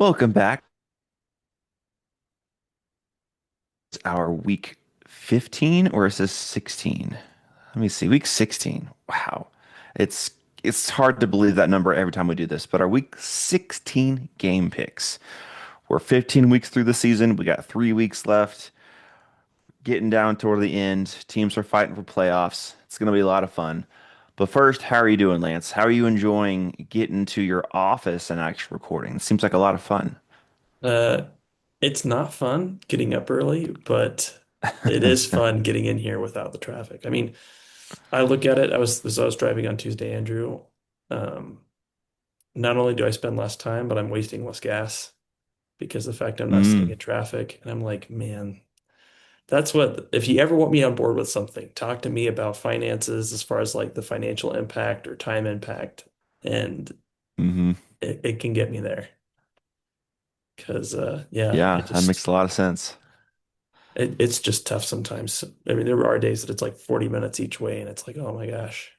Welcome back. It's our week 15 or is this 16? Let me see. Week 16. Wow. It's it's hard to believe that number every time we do this, but our week 16 game picks. We're 15 weeks through the season. We got 3 weeks left. Getting down toward the end. Teams are fighting for playoffs. It's going to be a lot of fun. But first, how are you doing, Lance? How are you enjoying getting to your office and actually recording? It seems like a lot of fun. Uh, it's not fun getting up early, but it is fun getting in here without the traffic. I mean, I look at it, as I was driving on Tuesday, Andrew. Um, Not only do I spend less time, but I'm wasting less gas because the fact I'm not sitting Mm, in traffic. And I'm like, man, that's what, if you ever want me on board with something, talk to me about finances as far as like the financial impact or time impact. And hmm it can get me there. Because, yeah, Yeah, that makes a lot of sense. it's just tough sometimes. I mean, there are days that it's like 40 minutes each way, and it's like, oh my gosh.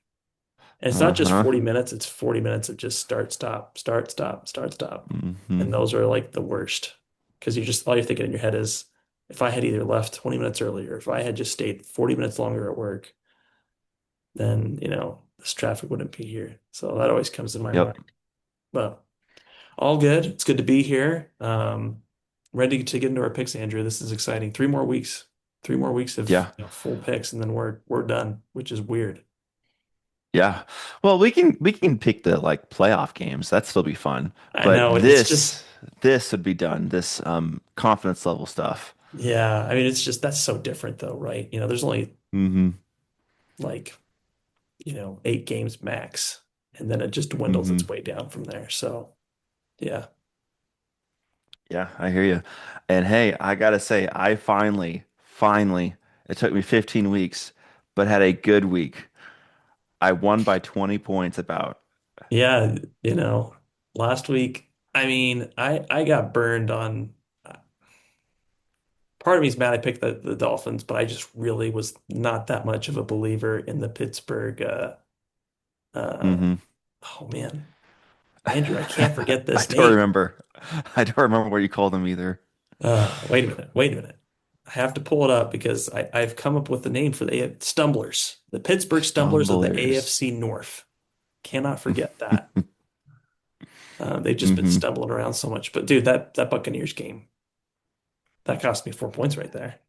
And it's not just Uh-huh. 40 minutes, it's 40 minutes of just start, stop, start, stop, start, stop. hmm And those are like the worst. Because all you're thinking in your head is, if I had either left 20 minutes earlier, if I had just stayed 40 minutes longer at work, then, this traffic wouldn't be here. So that always comes to my Yep. mind. But all good. It's good to be here. Ready to get into our picks, Andrew. This is exciting. 3 more weeks. 3 more weeks of Yeah. full picks, and then we're done, which is weird. Yeah. Well, we can pick the like playoff games. That'd still be fun. I But know it's just this would be done. This confidence level stuff. yeah. I mean, it's just that's so different though, right? There's only hmm like 8 games max, and then it just dwindles its hmm way down from there. So yeah, Yeah, I hear you. And hey, I gotta say, I finally, it took me 15 weeks, but had a good week. I won by 20 points about. yeah. Last week, I mean, I got burned on. Part of me is mad I picked the Dolphins, but I just really was not that much of a believer in the Pittsburgh. Uh, hmm oh man, Andrew, I can't forget I this don't name. remember. I don't remember what you called them either. Wait a minute, wait a minute. I have to pull it up because I've come up with the name for the Stumblers, the Pittsburgh Stumblers of the Stumblers. AFC North. Cannot forget that. They've just been hmm stumbling around so much. But dude, that Buccaneers game, that cost me 4 points right there.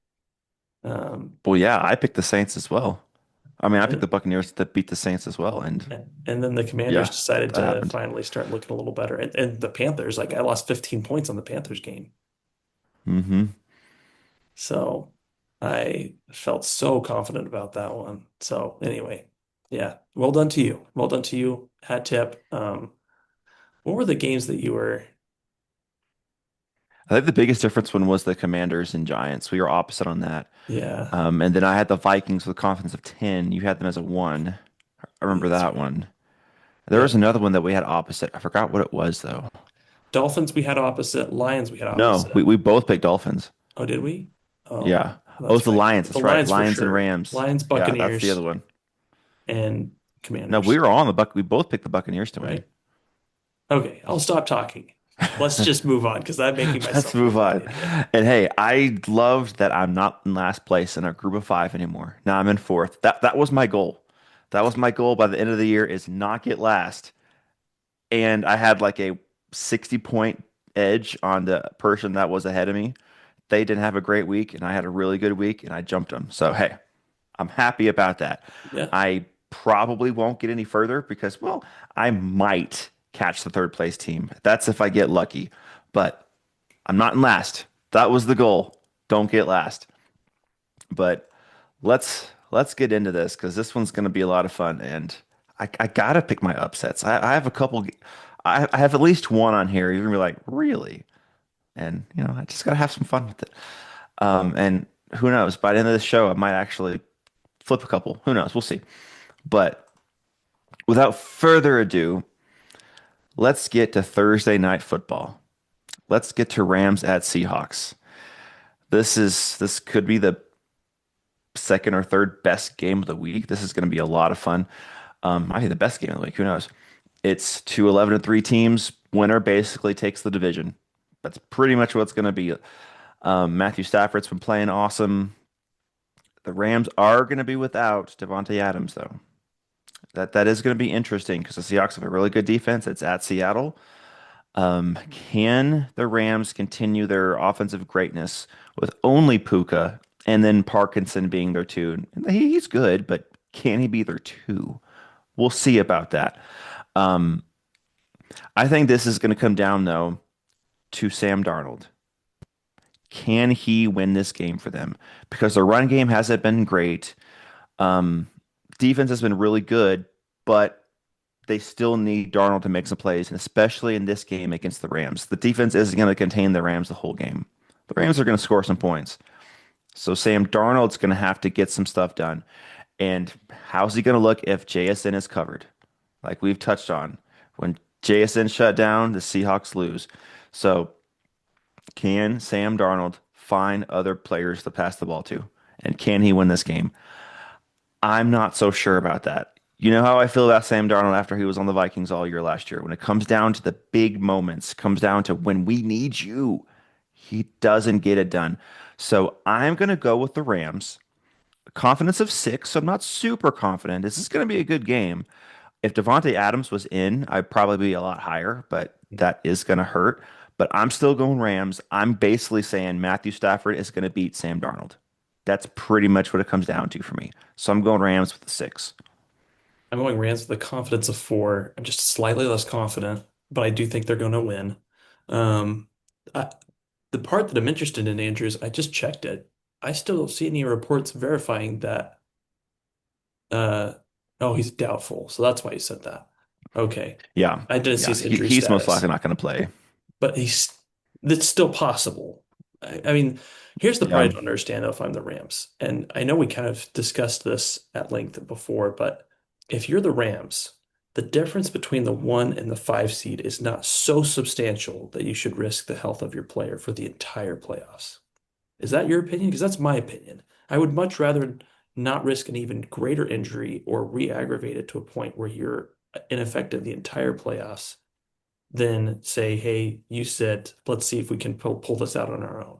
Um, Well, yeah, I picked the Saints as well. I mean, I picked the and Buccaneers to beat the Saints as well, and and then the Commanders yeah, decided that to happened. finally start looking a little better. And the Panthers, like I lost 15 points on the Panthers game. hmm So I felt so confident about that one. So anyway, yeah, well done to you. Well done to you. Hat tip. What were the games that you were? I think the biggest difference one was the Commanders and Giants. We were opposite on that. Yeah, And then I had the Vikings with a confidence of 10. You had them as a 1. I remember that's that right. one. There was Yep. another one that we had opposite. I forgot what it was though. Dolphins we had opposite. Lions we had No, opposite. we both picked Dolphins. Oh, did we? Oh, Yeah. Oh, it's that's the right. Lions. The That's right. Lions for Lions and sure. Rams. Lions, Yeah, that's the other Buccaneers, one. and No, we Commanders, were on the Buck. We both picked the Buccaneers to win. right? Okay, I'll stop talking. Let's just move on because I'm making Let's myself move look like an on. idiot. And hey, I loved that I'm not in last place in a group of five anymore. Now I'm in fourth. That was my goal. That was my goal by the end of the year is not get last. And I had like a 60-point edge on the person that was ahead of me. They didn't have a great week, and I had a really good week, and I jumped them. So hey, I'm happy about that. Yeah. I probably won't get any further because, well, I might catch the third place team. That's if I get lucky. But I'm not in last. That was the goal. Don't get last. But let's get into this because this one's going to be a lot of fun, and I gotta pick my upsets. I have a couple. I have at least one on here. You're gonna be like, really? And I just gotta have some fun with it. And who knows? By the end of this show, I might actually flip a couple. Who knows? We'll see. But without further ado, let's get to Thursday night football. Let's get to Rams at Seahawks. This could be the second or third best game of the week. This is going to be a lot of fun. I think the best game of the week. Who knows? It's two 11-3 teams. Winner basically takes the division. That's pretty much what it's going to be. Matthew Stafford's been playing awesome. The Rams are going to be without Devontae Adams, though. That is going to be interesting because the Seahawks have a really good defense. It's at Seattle. Can the Rams continue their offensive greatness with only Puka and then Parkinson being their two? He's good, but can he be their two? We'll see about that. Um, I think this is going to come down, though, to Sam Darnold. Can he win this game for them? Because the run game hasn't been great. Um, Defense has been really good, but they still need Darnold to make some plays, and especially in this game against the Rams. The defense isn't going to contain the Rams the whole game. The Rams are going to score some points. So Sam Darnold's going to have to get some stuff done. And how's he going to look if JSN is covered? Like we've touched on. When JSN shut down, the Seahawks lose. So can Sam Darnold find other players to pass the ball to? And can he win this game? I'm not so sure about that. You know how I feel about Sam Darnold after he was on the Vikings all year last year. When it comes down to the big moments, comes down to when we need you, he doesn't get it done. So I'm going to go with the Rams. Confidence of 6, so I'm not super confident. This is going to be a good game. If Devontae Adams was in, I'd probably be a lot higher, but that is going to hurt. But I'm still going Rams. I'm basically saying Matthew Stafford is going to beat Sam Darnold. That's pretty much what it comes down to for me. So I'm going Rams with the 6. I'm going Rams with a confidence of 4. I'm just slightly less confident, but I do think they're going to win. Um, I, the part that I'm interested in, Andrews, I just checked it. I still don't see any reports verifying that. Uh, oh, he's doubtful, so that's why he said that. Okay, Yeah. I didn't see Yeah. his injury He's most likely status, not going to play. but he's that's still possible. I mean, here's the part I Yeah. don't understand though, if I'm the Rams, and I know we kind of discussed this at length before, but if you're the Rams, the difference between the 1 and the 5 seed is not so substantial that you should risk the health of your player for the entire playoffs. Is that your opinion? Because that's my opinion. I would much rather not risk an even greater injury or re-aggravate it to a point where you're ineffective the entire playoffs than say, hey, you said, let's see if we can pull this out on our own.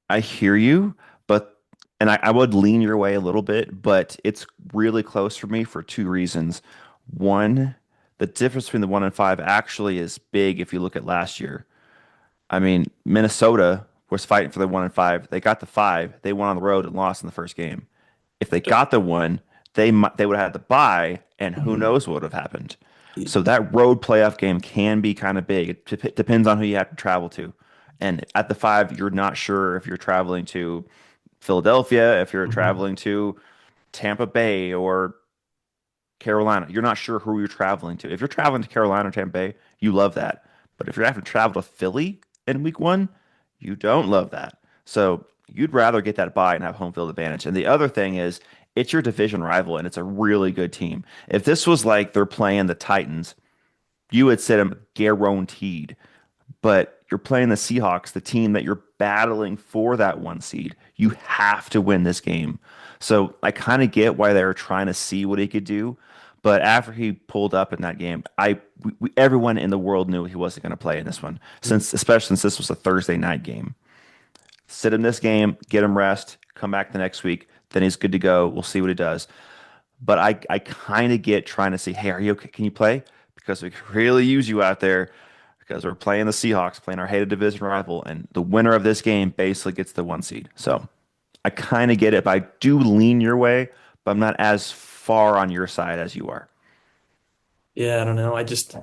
I hear you, but, and I would lean your way a little bit, but it's really close for me for two reasons. One, the difference between the 1 and 5 actually is big if you look at last year. I mean, Minnesota was fighting for the 1 and 5. They got the 5. They went on the road and lost in the first game. If they got the 1, they would have had the bye, and who Mhm. knows what would have happened. So that road playoff game can be kind of big. It depends on who you have to travel to. And at the 5, you're not sure if you're traveling to Philadelphia, if you're Mhm. traveling to Tampa Bay or Carolina. You're not sure who you're traveling to. If you're traveling to Carolina or Tampa Bay, you love that. But if you're having to travel to Philly in week 1, you don't love that. So you'd rather get that bye and have home field advantage. And the other thing is, it's your division rival and it's a really good team. If this was like they're playing the Titans, you would sit them guaranteed. But you're playing the Seahawks, the team that you're battling for that 1 seed. You have to win this game. So I kind of get why they were trying to see what he could do. But after he pulled up in that game, everyone in the world knew he wasn't going to play in this one, especially since this was a Thursday night game. Sit him this game, get him rest, come back the next week, then he's good to go. We'll see what he does. But I kind of get trying to see, hey, are you okay? Can you play? Because we could really use you out there because we're playing the Seahawks, playing our hated division rival, and the winner of this game basically gets the 1 seed. So I kind of get it, but I do lean your way, but I'm not as far on your side as you are. Yeah, I don't know. I just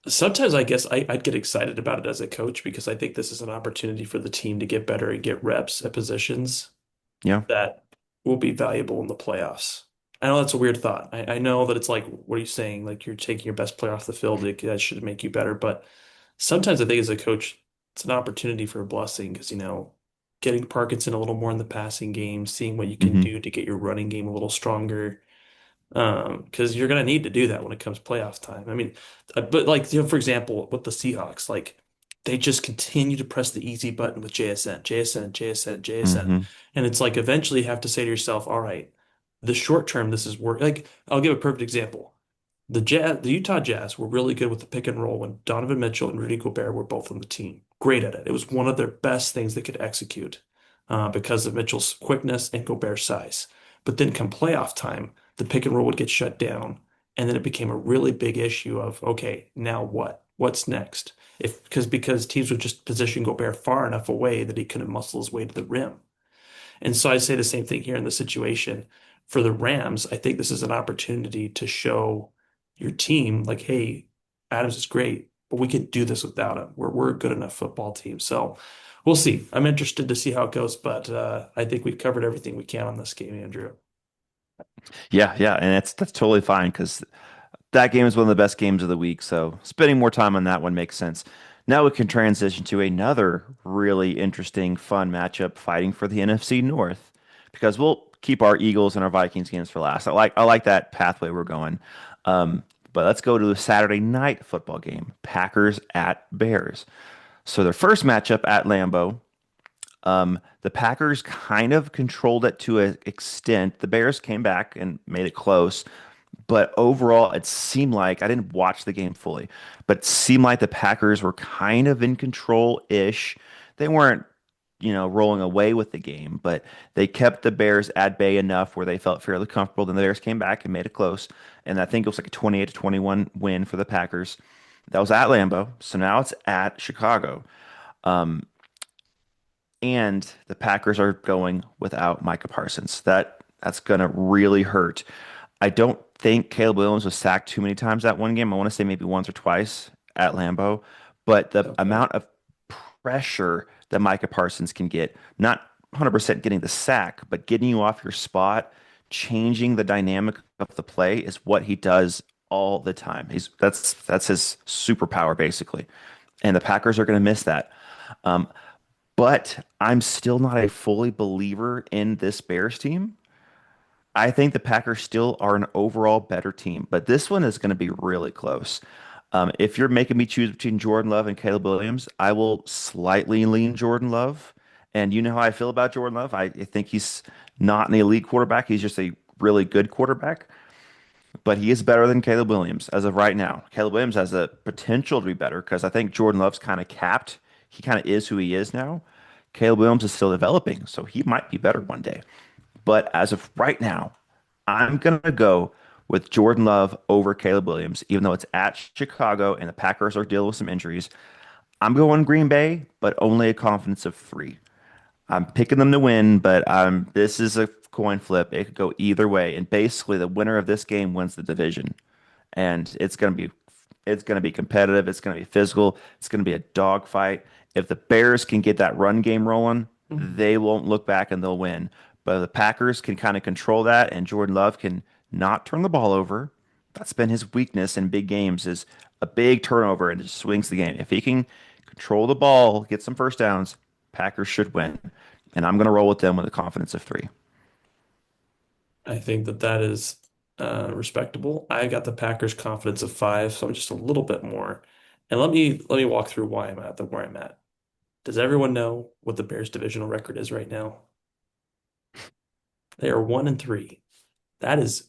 sometimes I guess I'd get excited about it as a coach because I think this is an opportunity for the team to get better and get reps at positions Yeah. that will be valuable in the playoffs. I know that's a weird thought. I know that it's like, what are you saying? Like you're taking your best player off the field, that should make you better. But sometimes I think as a coach, it's an opportunity for a blessing because, getting Parkinson a little more in the passing game, seeing what you can Hmm. do to get your running game a little stronger. Because you're gonna need to do that when it comes playoff time. I mean, but like for example, with the Seahawks, like they just continue to press the easy button with JSN, JSN, JSN, JSN, Hmm. and it's like eventually you have to say to yourself, all right, the short term this is work. Like I'll give a perfect example. The Utah Jazz were really good with the pick and roll when Donovan Mitchell and Rudy Gobert were both on the team. Great at it. It was one of their best things they could execute because of Mitchell's quickness and Gobert's size. But then come playoff time, the pick and roll would get shut down, and then it became a really big issue of okay, now what? What's next? If because teams would just position Gobert far enough away that he couldn't muscle his way to the rim. And so I say the same thing here in the situation. For the Rams, I think this is an opportunity to show your team, like, hey, Adams is great, but we can do this without him. We're a good enough football team. So we'll see. I'm interested to see how it goes, but I think we've covered everything we can on this game, Andrew. Yeah, yeah, and that's totally fine because that game is one of the best games of the week. So spending more time on that one makes sense. Now we can transition to another really interesting, fun matchup fighting for the NFC North because we'll keep our Eagles and our Vikings games for last. I like that pathway we're going. But let's go to the Saturday night football game, Packers at Bears. So their first matchup at Lambeau, the Packers kind of controlled it to an extent. The Bears came back and made it close, but overall, it seemed like I didn't watch the game fully, but it seemed like the Packers were kind of in control-ish. They weren't, rolling away with the game, but they kept the Bears at bay enough where they felt fairly comfortable. Then the Bears came back and made it close, and I think it was like a 28 to 21 win for the Packers. That was at Lambeau, so now it's at Chicago. And the Packers are going without Micah Parsons. That's gonna really hurt. I don't think Caleb Williams was sacked too many times that one game. I want to say maybe once or twice at Lambeau, but the Okay. amount of pressure that Micah Parsons can get, not 100% getting the sack, but getting you off your spot, changing the dynamic of the play is what he does all the time. That's his superpower basically, and the Packers are going to miss that. Um, but I'm still not a fully believer in this Bears team. I think the Packers still are an overall better team, but this one is going to be really close. If you're making me choose between Jordan Love and Caleb Williams, I will slightly lean Jordan Love. And you know how I feel about Jordan Love. I think he's not an elite quarterback. He's just a really good quarterback, but he is better than Caleb Williams as of right now. Caleb Williams has the potential to be better because I think Jordan Love's kind of capped. He kind of is who he is now. Caleb Williams is still developing, so he might be better one day. But as of right now, I'm going to go with Jordan Love over Caleb Williams, even though it's at Chicago and the Packers are dealing with some injuries. I'm going Green Bay, but only a confidence of 3. I'm picking them to win, but this is a coin flip. It could go either way. And basically, the winner of this game wins the division. And it's gonna be competitive. It's gonna be physical. It's gonna be a dogfight. If the Bears can get that run game rolling, Mhm. they won't look back and they'll win. But if the Packers can kind of control that, and Jordan Love can not turn the ball over. That's been his weakness in big games is a big turnover and it just swings the game. If he can control the ball, get some first downs, Packers should win. And I'm gonna roll with them with a confidence of 3. I think that is respectable. I got the Packers confidence of 5, so I'm just a little bit more. And let me walk through why I'm at the where I'm at. Does everyone know what the Bears divisional record is right now? They are 1-3. That is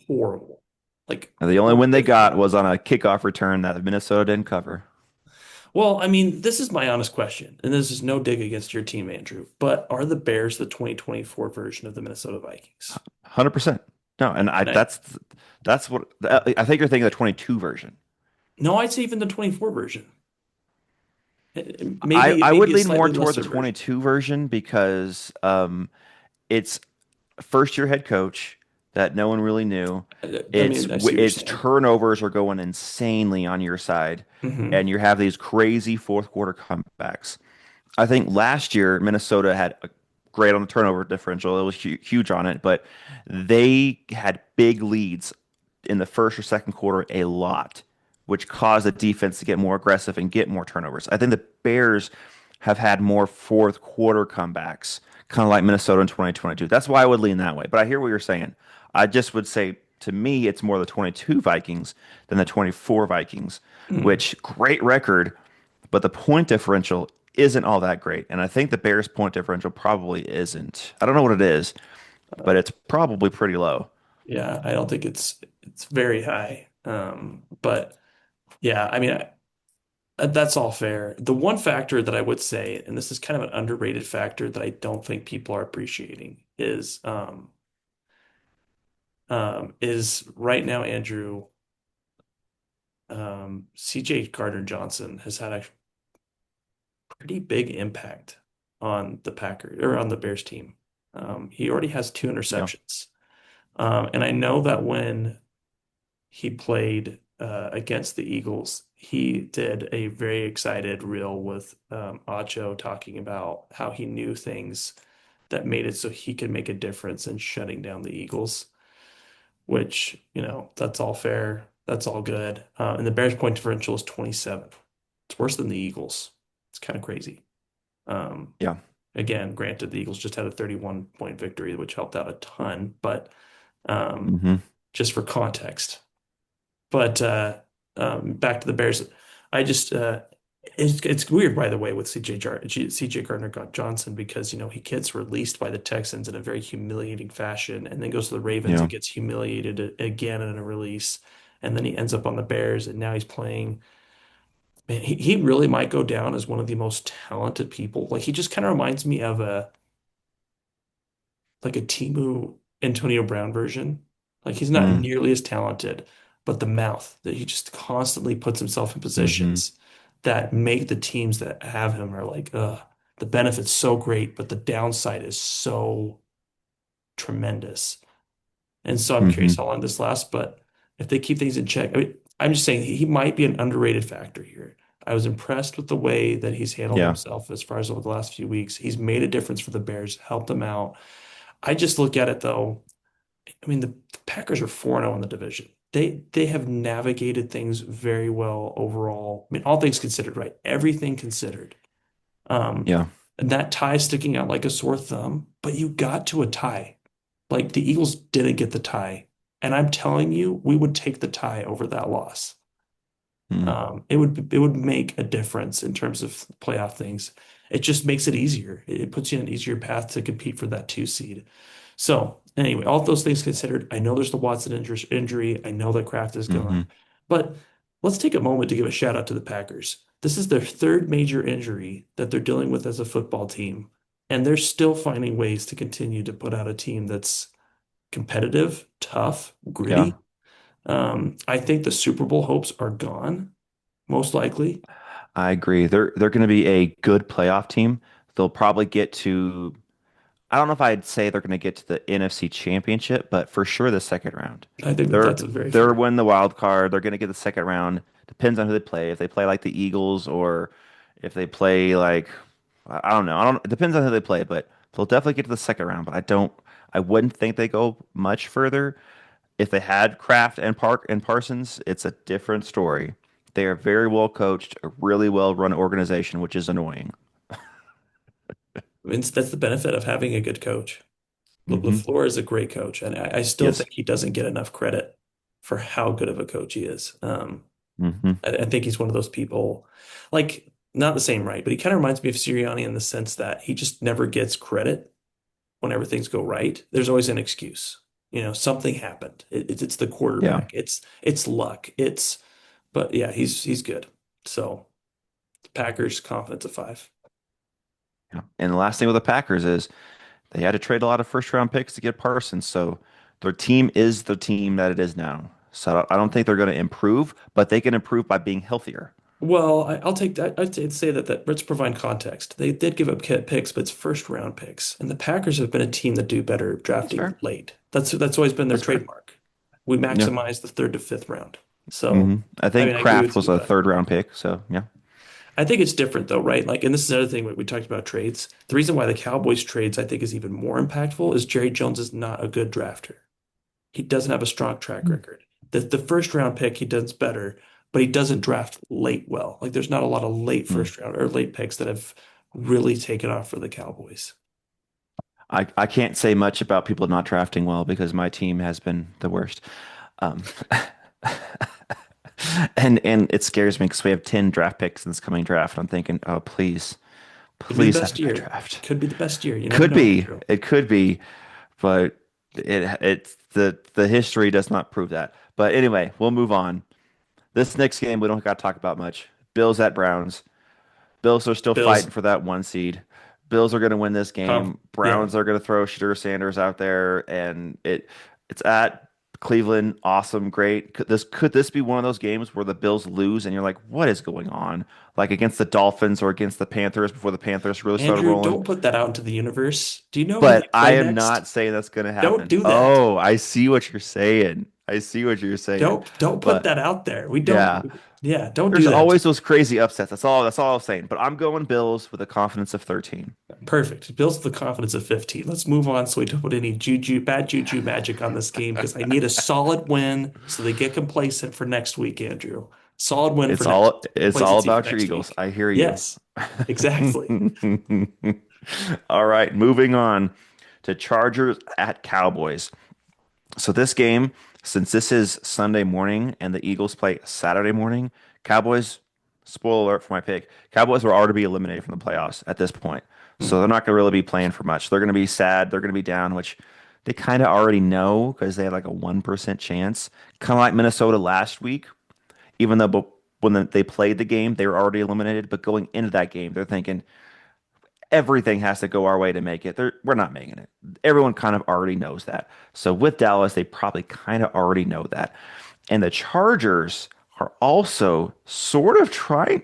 horrible. Like And the only win they got horrific. was on a kickoff return that Minnesota didn't cover. Well, I mean, this is my honest question, and this is no dig against your team, Andrew, but are the Bears the 2024 version of the Minnesota Vikings? 100%. No, and I And I that's what I think you're thinking of the 22 version. no, I'd say even the 24 version. I Maybe I would maybe a lean more slightly toward the lesser version. 22 version because it's first year head coach that no one really knew. I It's mean, I see what you're it's saying. turnovers are going insanely on your side, Hmm. and you have these crazy fourth quarter comebacks. I think last year Minnesota had a great on the turnover differential. It was huge on it, but they had big leads in the first or second quarter a lot, which caused the defense to get more aggressive and get more turnovers. I think the Bears have had more fourth quarter comebacks, kind of like Minnesota in 2022. That's why I would lean that way. But I hear what you're saying. I just would say to me, it's more the 22 Vikings than the 24 Vikings, Mm. which great record, but the point differential isn't all that great. And I think the Bears' point differential probably isn't. I don't know what it is, Uh, but it's probably pretty low. yeah, I don't think it's very high. But yeah, I mean, that's all fair. The one factor that I would say, and this is kind of an underrated factor that I don't think people are appreciating, is right now, Andrew, CJ Gardner-Johnson has had a pretty big impact on the Packers or on the Bears team. He already has two Yeah. interceptions. And I know that when he played against the Eagles, he did a very excited reel with Acho talking about how he knew things that made it so he could make a difference in shutting down the Eagles, which, that's all fair. That's all good. And the Bears' point differential is 27. It's worse than the Eagles. It's kind of crazy. Um, Yeah. Again, granted, the Eagles just had a 31 point victory, which helped out a ton, but um, Hmm. just for context. But back to the Bears, I just it's weird, by the way, with CJ Gardner Johnson because he gets released by the Texans in a very humiliating fashion, and then goes to the Ravens Yeah. and gets humiliated again in a release, and then he ends up on the Bears, and now he's playing. Man, he really might go down as one of the most talented people. Like he just kind of reminds me of a Timu Antonio Brown version. Like he's not Mm. nearly as talented, but the mouth that he just constantly puts himself in Hmm. positions that make the teams that have him are like, the benefit's so great, but the downside is so tremendous. And so I'm Hmm. curious how long this lasts, but if they keep things in check, I mean, I'm just saying he might be an underrated factor here. I was impressed with the way that he's handled Yeah. himself as far as over the last few weeks. He's made a difference for the Bears, helped them out. I just look at it though. I mean, the Packers are 4-0 in the division. They have navigated things very well overall. I mean, all things considered, right? Everything considered. Um, Yeah. and that tie sticking out like a sore thumb, but you got to a tie. Like the Eagles didn't get the tie. And I'm telling you, we would take the tie over that loss. Mm. It would make a difference in terms of playoff things. It just makes it easier. It puts you in an easier path to compete for that 2 seed. So anyway, all those things considered, I know there's the Watson injury. I know that Kraft is Hmm. gone, but let's take a moment to give a shout out to the Packers. This is their third major injury that they're dealing with as a football team, and they're still finding ways to continue to put out a team that's competitive, tough, Yeah. gritty. I think the Super Bowl hopes are gone, most likely. I agree. They're going to be a good playoff team. They'll probably get to, I don't know if I'd say they're going to get to the NFC Championship, but for sure the second round. I think that They're that's a very they're fair. win the wild card. They're going to get the second round. Depends on who they play. If they play like the Eagles or if they play like I don't know. I don't. It depends on who they play, but they'll definitely get to the second round. But I don't. I wouldn't think they go much further. If they had Kraft and Park and Parsons, it's a different story. They are very well coached, a really well run organization, which is annoying. I mean, that's the benefit of having a good coach. Hmm. LaFleur is a great coach, and I still Yes. think he doesn't get enough credit for how good of a coach he is. Hmm. I think he's one of those people, like not the same, right? But he kind of reminds me of Sirianni in the sense that he just never gets credit whenever things go right. There's always an excuse. Something happened. It's the Yeah. quarterback. It's luck. But yeah, he's good. So Packers confidence of 5. Yeah. And the last thing with the Packers is they had to trade a lot of first round picks to get Parsons. So their team is the team that it is now. So I don't think they're going to improve, but they can improve by being healthier. Well, I'll take that. I'd say that let's provide context. They did give up picks, but it's first round picks, and the Packers have been a team that do better That's drafting fair. late. That's always been their That's fair. trademark. We Yeah. maximize the third to fifth round. So, Hmm. I I think mean, I agree Kraft with you was with a that. third round pick. So yeah. I think it's different though, right? Like, and this is another thing we talked about trades. The reason why the Cowboys trades I think is even more impactful is Jerry Jones is not a good drafter. He doesn't have a strong track record. The first round pick he does better, but he doesn't draft late well. Like there's not a lot of late Mm. first round or late picks that have really taken off for the Cowboys. I can't say much about people not drafting well because my team has been the worst. Um, and it scares me because we have 10 draft picks in this coming draft. I'm thinking, oh, please, Could be the please have a best good year. draft. Could be the best year. You never Could know, be. Andrew. It could be. But It's the history does not prove that. But anyway, we'll move on. This next game we don't got to talk about much. Bills at Browns. Bills are still fighting Bills, for that one seed. Bills are going to win this game. yeah. Browns are going to throw Shadur Sanders out there, and it's at Cleveland. Awesome, great. Could this be one of those games where the Bills lose and you're like, what is going on? Like against the Dolphins or against the Panthers before the Panthers really started Andrew, rolling. don't put that out into the universe. Do you know who they But I play am next? not saying that's going to Don't happen. do that. Oh, I see what you're saying. I see what you're saying. Don't put But that out there. We yeah. don't, yeah, don't There's do that. always those crazy upsets. That's all I'm saying. But I'm going Bills with a confidence of 13. Perfect. Builds the confidence of 15. Let's move on so we don't put any bad juju magic on this game because I need a solid win so they get complacent for next week, Andrew. Solid win for It's next all it's all complacency for about your next Eagles. week. I hear you. Yes, exactly. All right, moving on to Chargers at Cowboys. So this game, since this is Sunday morning and the Eagles play Saturday morning, Cowboys, spoiler alert for my pick, Cowboys are already be eliminated from the playoffs at this point. So they're Mhm. not going to really be playing for much. They're going to be sad. They're going to be down, which they kind of already know because they have like a 1% chance. Kind of like Minnesota last week, even though when they played the game, they were already eliminated. But going into that game, they're thinking, everything has to go our way to make it. We're not making it. Everyone kind of already knows that. So with Dallas, they probably kind of already know that. And the Chargers are also sort of trying.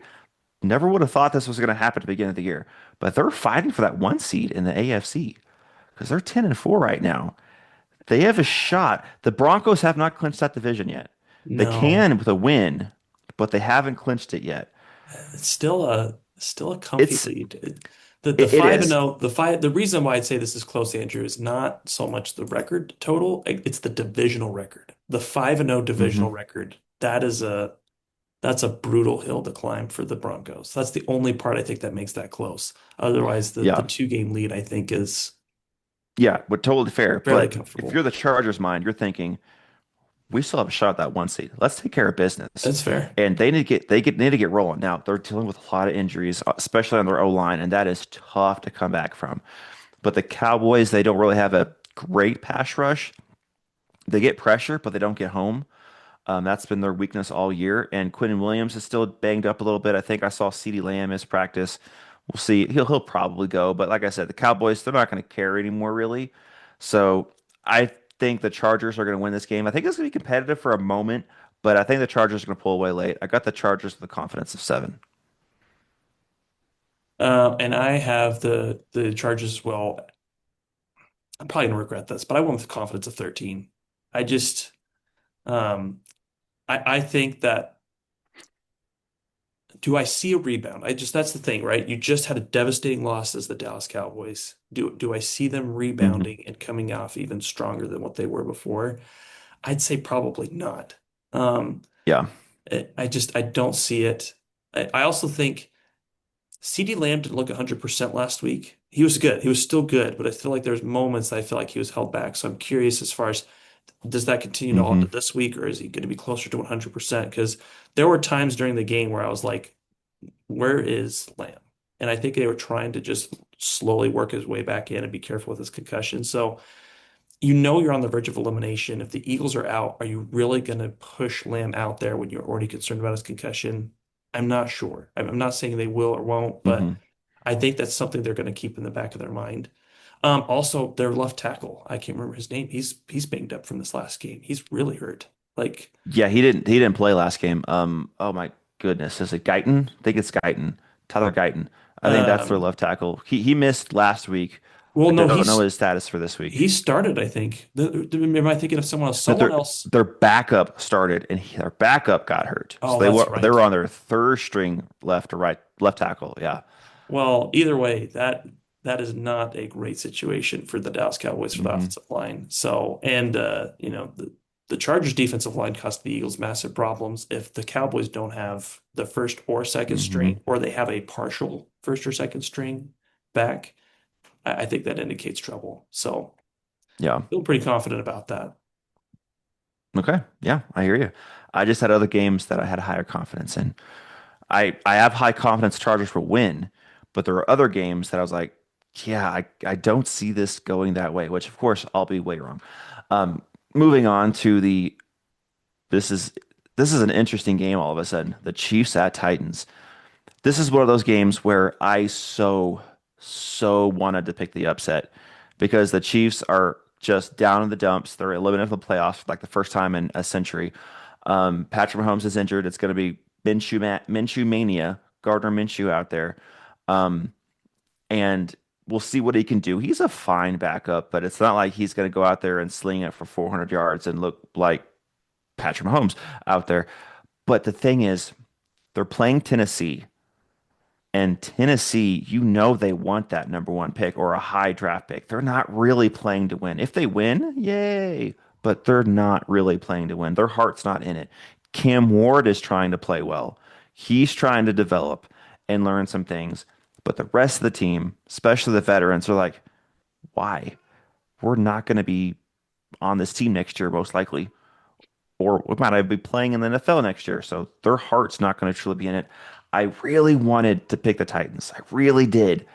Never would have thought this was going to happen at the beginning of the year, but they're fighting for that one seed in the AFC because they're 10-4 right now. They have a shot. The Broncos have not clinched that division yet. They No, can with a win, but they haven't clinched it yet. it's still a comfy It's lead. The it 5 and is. 0, the reason why I'd say this is close, Andrew, is not so much the record total, it's the divisional record. The 5 and 0 Hmm. divisional record. That's a brutal hill to climb for the Broncos. That's the only part I think that makes that close. Otherwise, the Yeah. 2 game lead I think is Yeah, but totally fair. fairly But if you're comfortable. the Chargers mind, you're thinking, we still have a shot at that one seed. Let's take care of business. That's fair. And they need to get rolling. Now, they're dealing with a lot of injuries, especially on their O line, and that is tough to come back from. But the Cowboys, they don't really have a great pass rush. They get pressure, but they don't get home. That's been their weakness all year. And Quinn Williams is still banged up a little bit. I think I saw CeeDee Lamb miss practice. We'll see. He'll probably go. But like I said, the Cowboys, they're not going to care anymore, really. So I think the Chargers are going to win this game. I think it's going to be competitive for a moment, but I think the Chargers are going to pull away late. I got the Chargers with a confidence of 7. And I have the Chargers as well. I'm probably gonna regret this, but I went with confidence of 13. I just um I think that do I see a rebound? I just that's the thing, right? You just had a devastating loss as the Dallas Cowboys. Do I see them Hmm. rebounding and coming off even stronger than what they were before? I'd say probably not. Um, Yeah. I don't see it. I also think CeeDee Lamb didn't look 100% last week. He was good. He was still good, but I feel like there's moments I feel like he was held back. So I'm curious as far as does that continue on to Hmm. this week, or is he going to be closer to 100%? Because there were times during the game where I was like, where is Lamb? And I think they were trying to just slowly work his way back in and be careful with his concussion. So you know you're on the verge of elimination. If the Eagles are out, are you really going to push Lamb out there when you're already concerned about his concussion? I'm not sure. I'm not saying they will or won't, but Hmm. I think that's something they're going to keep in the back of their mind. Also, their left tackle, I can't remember his name. He's banged up from this last game. He's really hurt. Like, Yeah, he didn't play last game. Oh my goodness. Is it Guyton? I think it's Guyton. Tyler Guyton. I think that's their um, left tackle. He missed last week. well, I no, don't know his status for this week. he started, I think. Am I thinking of someone else? But Someone their else. their backup started and their backup got hurt. So Oh, they that's were right. on their third string left or right left tackle. Yeah. Well, either way, that is not a great situation for the Dallas Cowboys for the Hmm. offensive line. So, and the Chargers defensive line cost the Eagles massive problems. If the Cowboys don't have the first or second Hmm. string, or they have a partial first or second string back, I think that indicates trouble. So, Yeah. feel pretty confident about that. Okay. Yeah, I hear you. I just had other games that I had higher confidence in. I have high confidence Chargers will win, but there are other games that I was like, Yeah, I don't see this going that way, which of course I'll be way wrong. Um, moving on to the this is this is an interesting game all of a sudden. The Chiefs at Titans. This is one of those games where I so wanted to pick the upset because the Chiefs are just down in the dumps. They're eliminated from the playoffs for like the first time in a century. Patrick Mahomes is injured. It's going to be Minshew mania, Gardner Minshew out there. Um, and we'll see what he can do. He's a fine backup, but it's not like he's going to go out there and sling it for 400 yards and look like Patrick Mahomes out there. But the thing is, they're playing Tennessee, and Tennessee, you know they want that number one pick or a high draft pick. They're not really playing to win. If they win, yay, but they're not really playing to win. Their heart's not in it. Cam Ward is trying to play well. He's trying to develop and learn some things. But the rest of the team, especially the veterans, are like, why? We're not going to be on this team next year, most likely. Or we might be playing in the NFL next year. So their heart's not going to truly be in it. I really wanted to pick the Titans. I really did,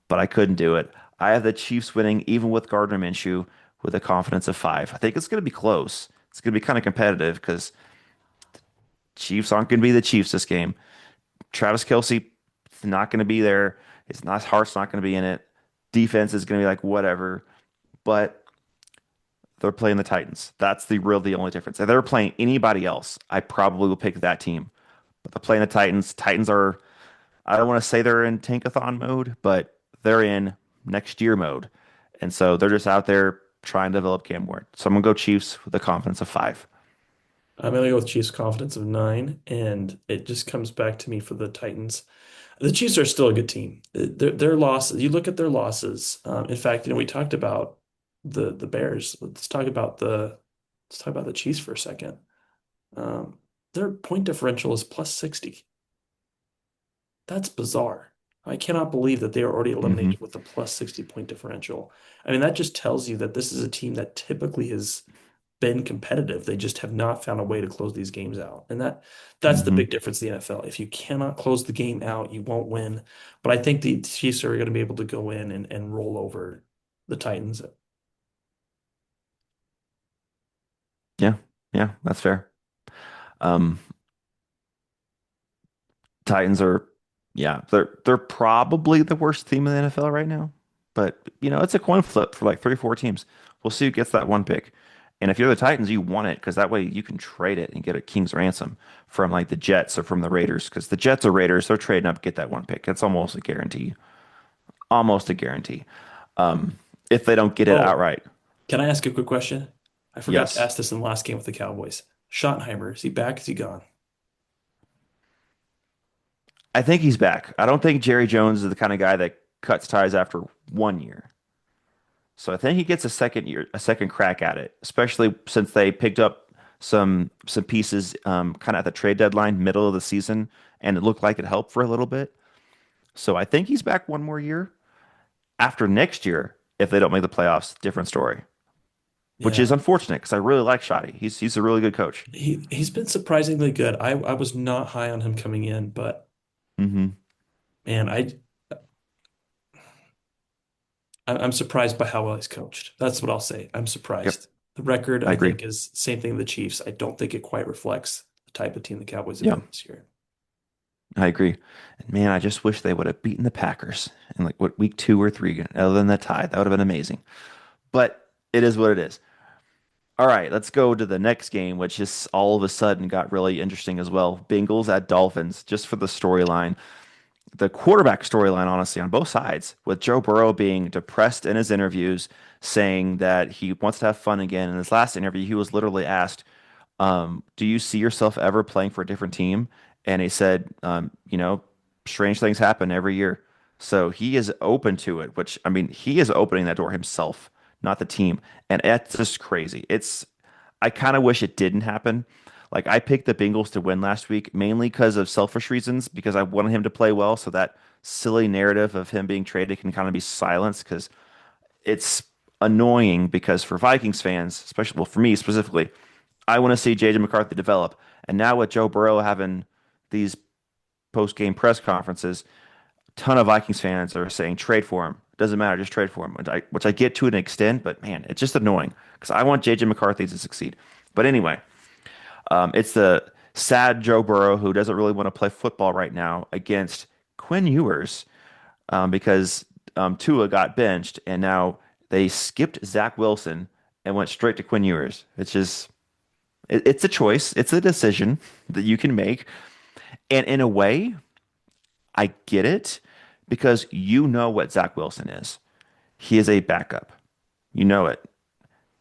but I couldn't do it. I have the Chiefs winning, even with Gardner Minshew, with a confidence of 5. I think it's going to be close. It's going to be kind of competitive because Chiefs aren't going to be the Chiefs this game. Travis Kelce is not going to be there. His heart's not going to be in it. Defense is going to be like whatever, but they're playing the Titans. That's the only difference. If they're playing anybody else, I probably will pick that team. But they're playing the Titans. Titans are, I don't want to say they're in tankathon mode, but they're in next year mode. And so they're just out there trying to develop Cam Ward. So I'm gonna go Chiefs with a confidence of 5. I'm gonna go with Chiefs confidence of 9, and it just comes back to me for the Titans. The Chiefs are still a good team. Their losses, you look at their losses. In fact, we talked about the Bears. Let's talk about the Chiefs for a second. Um, their point differential is plus 60. That's bizarre. I cannot believe that they are already Hmm. eliminated with a plus 60 point differential. I mean, that just tells you that this is a team that typically has been competitive. They just have not found a way to close these games out. And that's the Hmm. big difference in the NFL. If you cannot close the game out, you won't win. But I think the Chiefs are going to be able to go in and roll over the Titans. Yeah, yeah, that's fair. Um, Titans are, yeah, they're probably the worst team in the NFL right now. But it's a coin flip for like 3 or 4 teams. We'll see who gets that one pick. And if you're the Titans, you want it because that way you can trade it and get a king's ransom from like the Jets or from the Raiders. Because the Jets or Raiders, they're trading up to get that one pick. That's almost a guarantee. Almost a guarantee. If they don't get it Oh, outright. can I ask a quick question? I forgot to Yes. ask this in the last game with the Cowboys. Schottenheimer, is he back? Is he gone? I think he's back. I don't think Jerry Jones is the kind of guy that cuts ties after 1 year. So I think he gets a second crack at it, especially since they picked up some pieces kind of at the trade deadline, middle of the season, and it looked like it helped for a little bit. So I think he's back one more year. After next year, if they don't make the playoffs, different story. Which Yeah. is unfortunate because I really like Shotty. He's a really good coach. He's been surprisingly good. I was not high on him coming in, but Hmm. man, I'm surprised by how well he's coached. That's what I'll say. I'm Yep, surprised. The record, I I agree. think, is same thing with the Chiefs. I don't think it quite reflects the type of team the Cowboys have Yeah, been this year. I agree. And man, I just wish they would have beaten the Packers in like what week 2 or 3, other than that tie. That would have been amazing. But it is what it is. All right, let's go to the next game, which just all of a sudden got really interesting as well. Bengals at Dolphins, just for the storyline. The quarterback storyline, honestly, on both sides, with Joe Burrow being depressed in his interviews, saying that he wants to have fun again. In his last interview, he was literally asked, do you see yourself ever playing for a different team? And he said, strange things happen every year. So he is open to it, which, I mean, he is opening that door himself, not the team. And it's just crazy. I kind of wish it didn't happen. Like, I picked the Bengals to win last week, mainly because of selfish reasons, because I wanted him to play well. So that silly narrative of him being traded can kind of be silenced because it's annoying because for Vikings fans, especially, well, for me specifically, I want to see JJ McCarthy develop. And now with Joe Burrow having these post-game press conferences, a ton of Vikings fans are saying trade for him, Doesn't matter, just trade for him, which I get to an extent, but man, it's just annoying because I want JJ McCarthy to succeed. But anyway, it's the sad Joe Burrow who doesn't really want to play football right now against Quinn Ewers because Tua got benched and now they skipped Zach Wilson and went straight to Quinn Ewers. It's a choice, it's a decision that you can make, and in a way, I get it because you know what Zach Wilson is. He is a backup. You know it.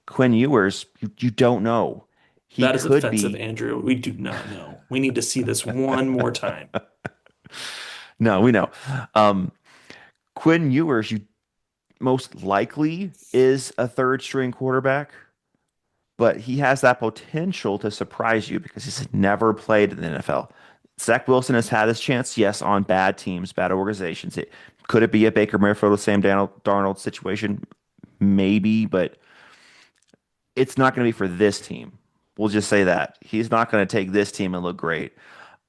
Quinn Ewers, you don't know. He That is could offensive, be. Andrew. We do not know. We need to see this one more time. No, we know. Um, Quinn Ewers, you most likely is a third string quarterback, but he has that potential to surprise you because he's never played in the NFL. Zach Wilson has had his chance, yes, on bad teams, bad organizations. Could it be a Baker Mayfield or Sam Darnold situation? Maybe, but it's not going to be for this team. We'll just say that. He's not going to take this team and look great.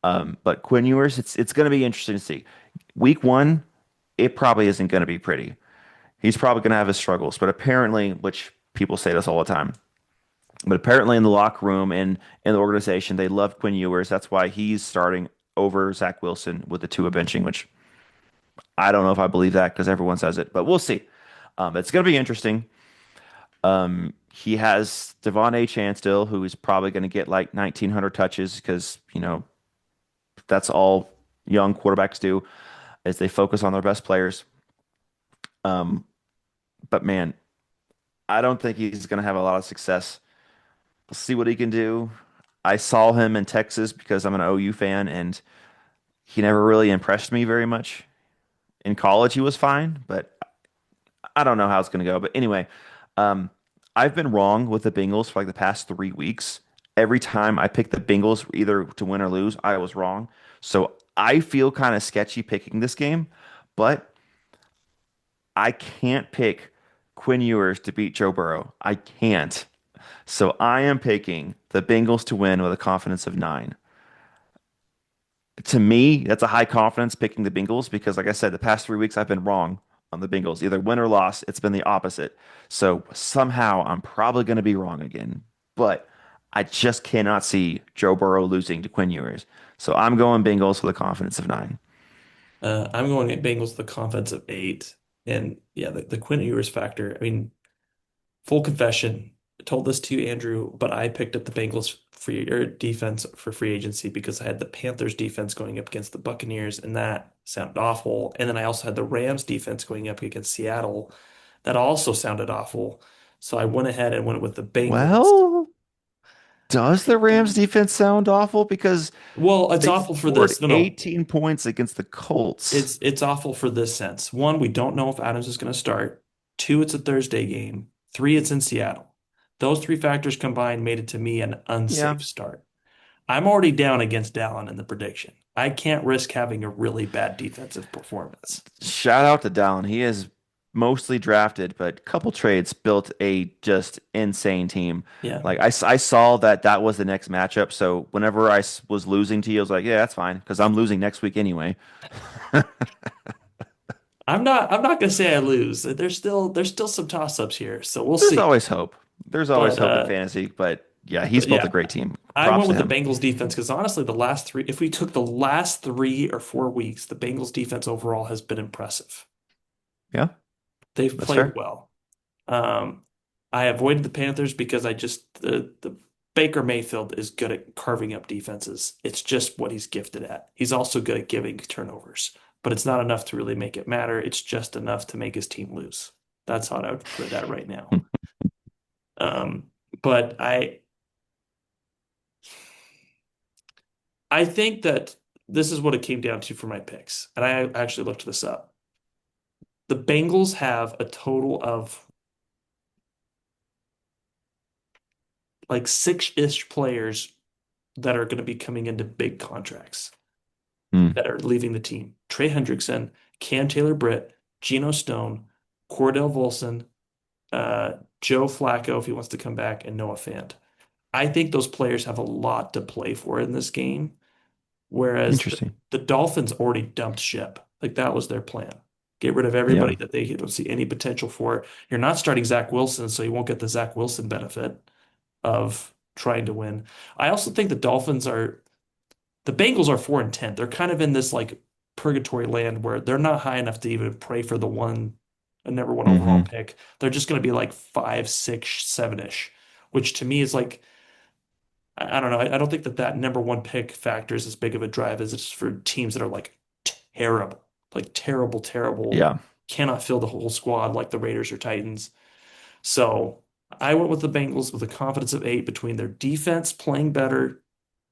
But Quinn Ewers, it's going to be interesting to see. Week one, it probably isn't going to be pretty. He's probably going to have his struggles, but apparently, which people say this all the time, but apparently in the locker room and in the organization, they love Quinn Ewers. That's why he's starting over Zach Wilson with the Tua benching, which I don't know if I believe that because everyone says it, but we'll see. It's going to be interesting. He has Devon A. Chan still, who is probably going to get like 1,900 touches because, that's all young quarterbacks do is they focus on their best players. Um, but man, I don't think he's going to have a lot of success. We'll see what he can do. I saw him in Texas because I'm an OU fan, and he never really impressed me very much. In college, he was fine, but I don't know how it's going to go. But anyway, um, I've been wrong with the Bengals for like the past 3 weeks. Every time I picked the Bengals either to win or lose, I was wrong. So I feel kind of sketchy picking this game, but I can't pick Quinn Ewers to beat Joe Burrow. I can't. So I am picking the Bengals to win with a confidence of 9. To me, that's a high confidence picking the Bengals because, like I said, the past 3 weeks I've been wrong on the Bengals. Either win or loss, it's been the opposite. So somehow I'm probably going to be wrong again. But I just cannot see Joe Burrow losing to Quinn Ewers. So I'm going Bengals with a confidence of 9. I'm going at Bengals with the confidence of 8. And yeah, the Quinn Ewers factor. I mean, full confession, I told this to you, Andrew, but I picked up the Bengals free or defense for free agency because I had the Panthers defense going up against the Buccaneers, and that sounded awful. And then I also had the Rams defense going up against Seattle. That also sounded awful. So I went ahead and went with the Bengals. Well, does the Rams defense sound awful? Because Well, it's they awful for scored this. No, no. 18 points against the Colts. It's awful for this sense. One, we don't know if Adams is going to start. Two, it's a Thursday game. Three, it's in Seattle. Those three factors combined made it to me an Yeah. unsafe start. I'm already down against Dallin in the prediction. I can't risk having a really bad defensive performance. Shout out to Dallin. He is mostly drafted, but a couple trades built a just insane team. Yeah. Like I saw that was the next matchup. So whenever was losing to you, I was like, yeah, that's fine because I'm losing next week anyway. I'm not gonna say I lose. There's still some toss-ups here, so we'll There's see. always hope. There's always But hope in fantasy. But yeah, he's but built a yeah, great team. I Props went to with the him. Bengals defense because honestly, the last three, if we took the last 3 or 4 weeks, the Bengals defense overall has been impressive. Yeah, They've that's played fair. well. Um, I avoided the Panthers because I just the Baker Mayfield is good at carving up defenses. It's just what he's gifted at. He's also good at giving turnovers, but it's not enough to really make it matter. It's just enough to make his team lose. That's how I would put it at right now. Um, but I think that this is what it came down to for my picks, and I actually looked this up. The Bengals have a total of like six-ish players that are going to be coming into big contracts Hmm. that are leaving the team. Trey Hendrickson, Cam Taylor-Britt, Geno Stone, Cordell Volson, Joe Flacco if he wants to come back, and Noah Fant. I think those players have a lot to play for in this game, whereas the, Interesting. the Dolphins already dumped ship. Like that was their plan. Get rid of everybody Yeah. that they don't see any potential for. You're not starting Zach Wilson, so you won't get the Zach Wilson benefit of trying to win. I also think the Bengals are 4-10. They're kind of in this like purgatory land where they're not high enough to even pray for a number one overall Hmm. pick. They're just going to be like 5, 6, 7-ish, which to me is like, I don't know. I don't think that number one pick factor is as big of a drive as it's for teams that are terrible, like terrible, terrible, Yeah. cannot fill the whole squad like the Raiders or Titans. So I went with the Bengals with a confidence of 8 between their defense playing better,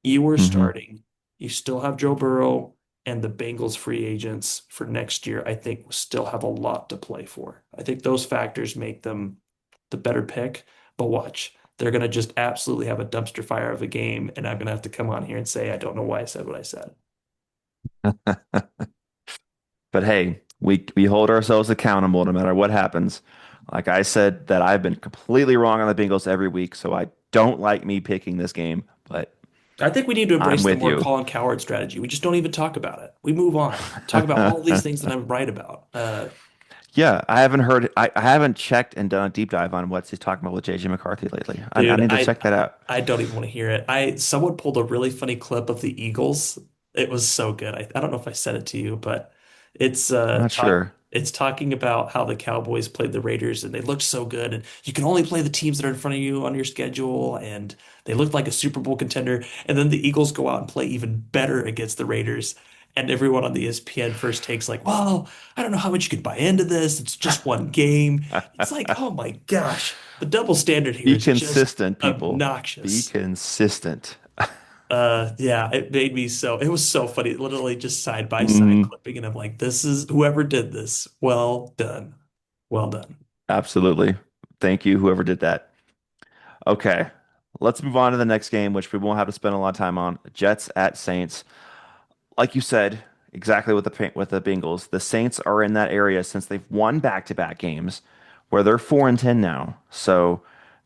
Ewer Hmm. starting. You still have Joe Burrow and the Bengals free agents for next year, I think will still have a lot to play for. I think those factors make them the better pick. But watch, they're going to just absolutely have a dumpster fire of a game. And I'm going to have to come on here and say, I don't know why I said what I said. But hey, we hold ourselves accountable no matter what happens. Like I said, that I've been completely wrong on the Bengals every week, so I don't like me picking this game, but I think we need to I'm embrace the with more you. Colin Coward strategy. We just don't even talk about it. We move on. Talk about all these things that I'm right about. Yeah, I haven't heard, I haven't checked and done a deep dive on what he's talking about with JJ McCarthy lately. I Dude, need to I check that out. I don't even want to hear it. Someone pulled a really funny clip of the Eagles. It was so good. I don't know if I sent it to you, but I'm not sure. it's talking about how the Cowboys played the Raiders and they looked so good and you can only play the teams that are in front of you on your schedule and they looked like a Super Bowl contender and then the Eagles go out and play even better against the Raiders and everyone on the ESPN first takes like, "Well, I don't know how much you could buy into this. It's just one game." It's like, "Oh my gosh." The double standard here Be is just consistent, people. Be obnoxious. consistent. Yeah, it made me so, it was so funny. Literally just side by side Mhm. clipping, and I'm like, this is whoever did this. Well done. Well done. Absolutely. Thank you, whoever did that. Okay, let's move on to the next game, which we won't have to spend a lot of time on. Jets at Saints. Like you said, exactly with the Bengals, the Saints are in that area since they've won back-to-back games, where they're 4-10 now. So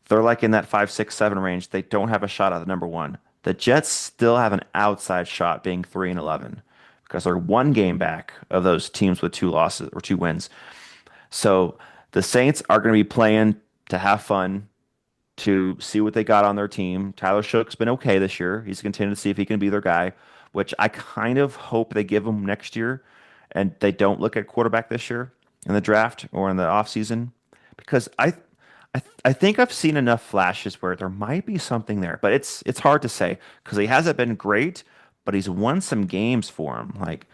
they're like in that 5, 6, 7 range. They don't have a shot at the number one. The Jets still have an outside shot, being 3-11, because they're one game back of those teams with two losses or two wins. So the Saints are going to be playing to have fun, to see what they got on their team. Tyler Shook's been okay this year. He's continuing to see if he can be their guy, which I kind of hope they give him next year and they don't look at quarterback this year in the draft or in the offseason because I think I've seen enough flashes where there might be something there, but it's hard to say because he hasn't been great, but he's won some games for him. Like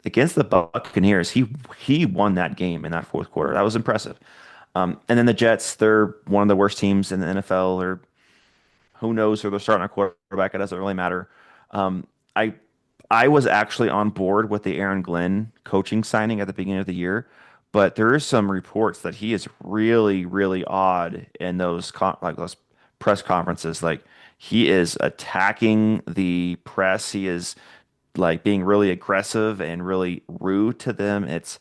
against the Buccaneers, he won that game in that fourth quarter. That was impressive. And then the Jets, they're one of the worst teams in the NFL, or who knows who they're starting a quarterback. It doesn't really matter. Um, I I was actually on board with the Aaron Glenn coaching signing at the beginning of the year, but there is some reports that he is really, really odd in those press conferences. Like he is attacking the press. He is like being really aggressive and really rude to them. It's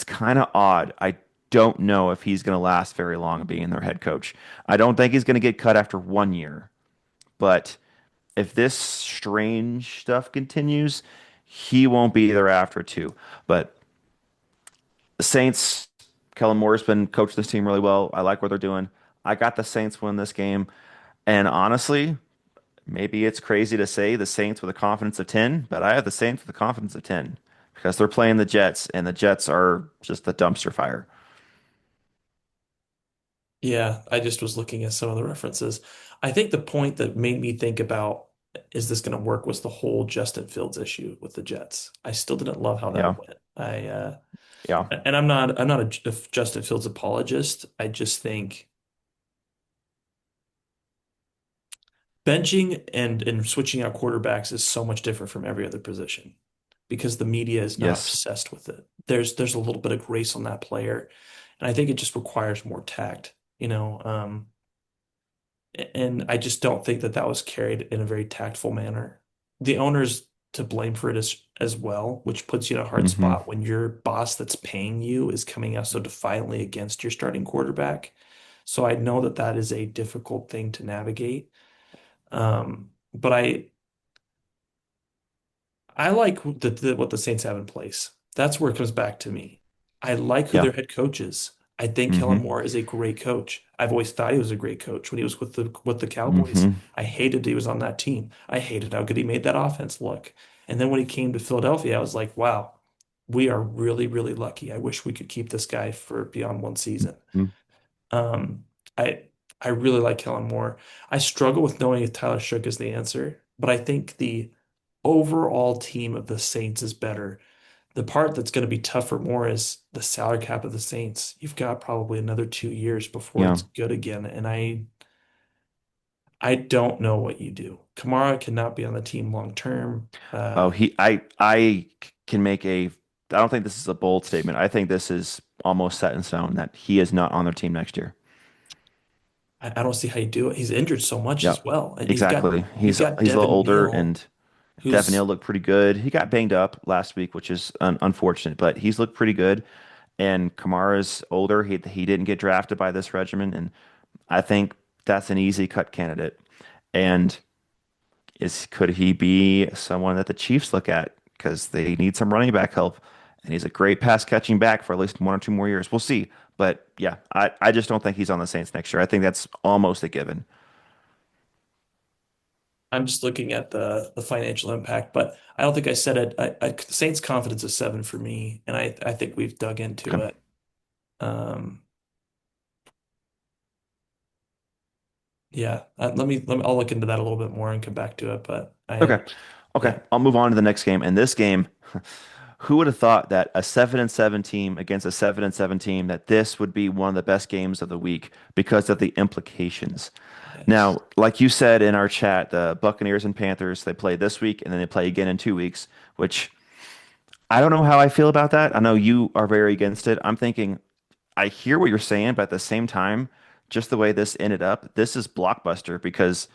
kind of odd. I don't know if he's going to last very long being their head coach. I don't think he's going to get cut after 1 year, but if this strange stuff continues, he won't be there after two. But the Saints, Kellen Moore's been coached this team really well. I like what they're doing. I got the Saints win this game. And honestly, maybe it's crazy to say the Saints with a confidence of 10, but I have the Saints with a confidence of 10 because they're playing the Jets, and the Jets are just a dumpster fire. Yeah, I just was looking at some of the references. I think the point that made me think about is this going to work was the whole Justin Fields issue with the Jets. I still didn't love how Yeah. that went. Yeah. And I'm not a Justin Fields apologist. I just think benching and switching out quarterbacks is so much different from every other position because the media is not Yes. obsessed with it. There's a little bit of grace on that player, and I think it just requires more tact, you know. And I just don't think that was carried in a very tactful manner. The owner's to blame for it as well, which puts you in a hard Hmm. spot when your boss that's paying you is coming out so defiantly against your starting quarterback. So I know that that is a difficult thing to navigate. But I like what the Saints have in place. That's where it comes back to me. I like who Yeah. their head coach is. I think Kellen Hmm. Moore is a great coach. I've always thought he was a great coach when he was with the Cowboys. Hmm. I hated he was on that team. I hated how good he made that offense look. And then when he came to Philadelphia, I was like, wow, we are really, really lucky. I wish we could keep this guy for beyond one season. Um, I I really like Kellen Moore. I struggle with knowing if Tyler Shook is the answer, but I think the overall team of the Saints is better. The part that's going to be tough for Moore is the salary cap of the Saints. You've got probably another 2 years before Yeah. it's good again, and I don't know what you do. Kamara cannot be on the team long term. Oh, I can make a, I don't think this is a bold statement. I think this is almost set in stone that he is not on their team next year. I don't see how you do it. He's injured so much Yeah, as well, and exactly. you've He's got he's a little Devin older, Neal, and Devin who's Neal looked pretty good. He got banged up last week, which is unfortunate, but he's looked pretty good. And Kamara's older. He didn't get drafted by this regimen, and I think that's an easy cut candidate. And could he be someone that the Chiefs look at because they need some running back help, and he's a great pass catching back for at least 1 or 2 more years. We'll see. But yeah, I just don't think he's on the Saints next year. I think that's almost a given. I'm just looking at the financial impact, but I don't think I said it. The Saints' confidence is 7 for me, and I think we've dug into Okay. it. Um, yeah, I'll look into that a little bit more and come back to it. But Okay. Okay. yeah, I'll move on to the next game. And this game, who would have thought that a 7-7 team against a 7-7 team, that this would be one of the best games of the week because of the implications. yes. Now, like you said in our chat, the Buccaneers and Panthers, they play this week and then they play again in 2 weeks, which I don't know how I feel about that. I know you are very against it. I'm thinking, I hear what you're saying, but at the same time, just the way this ended up, this is blockbuster because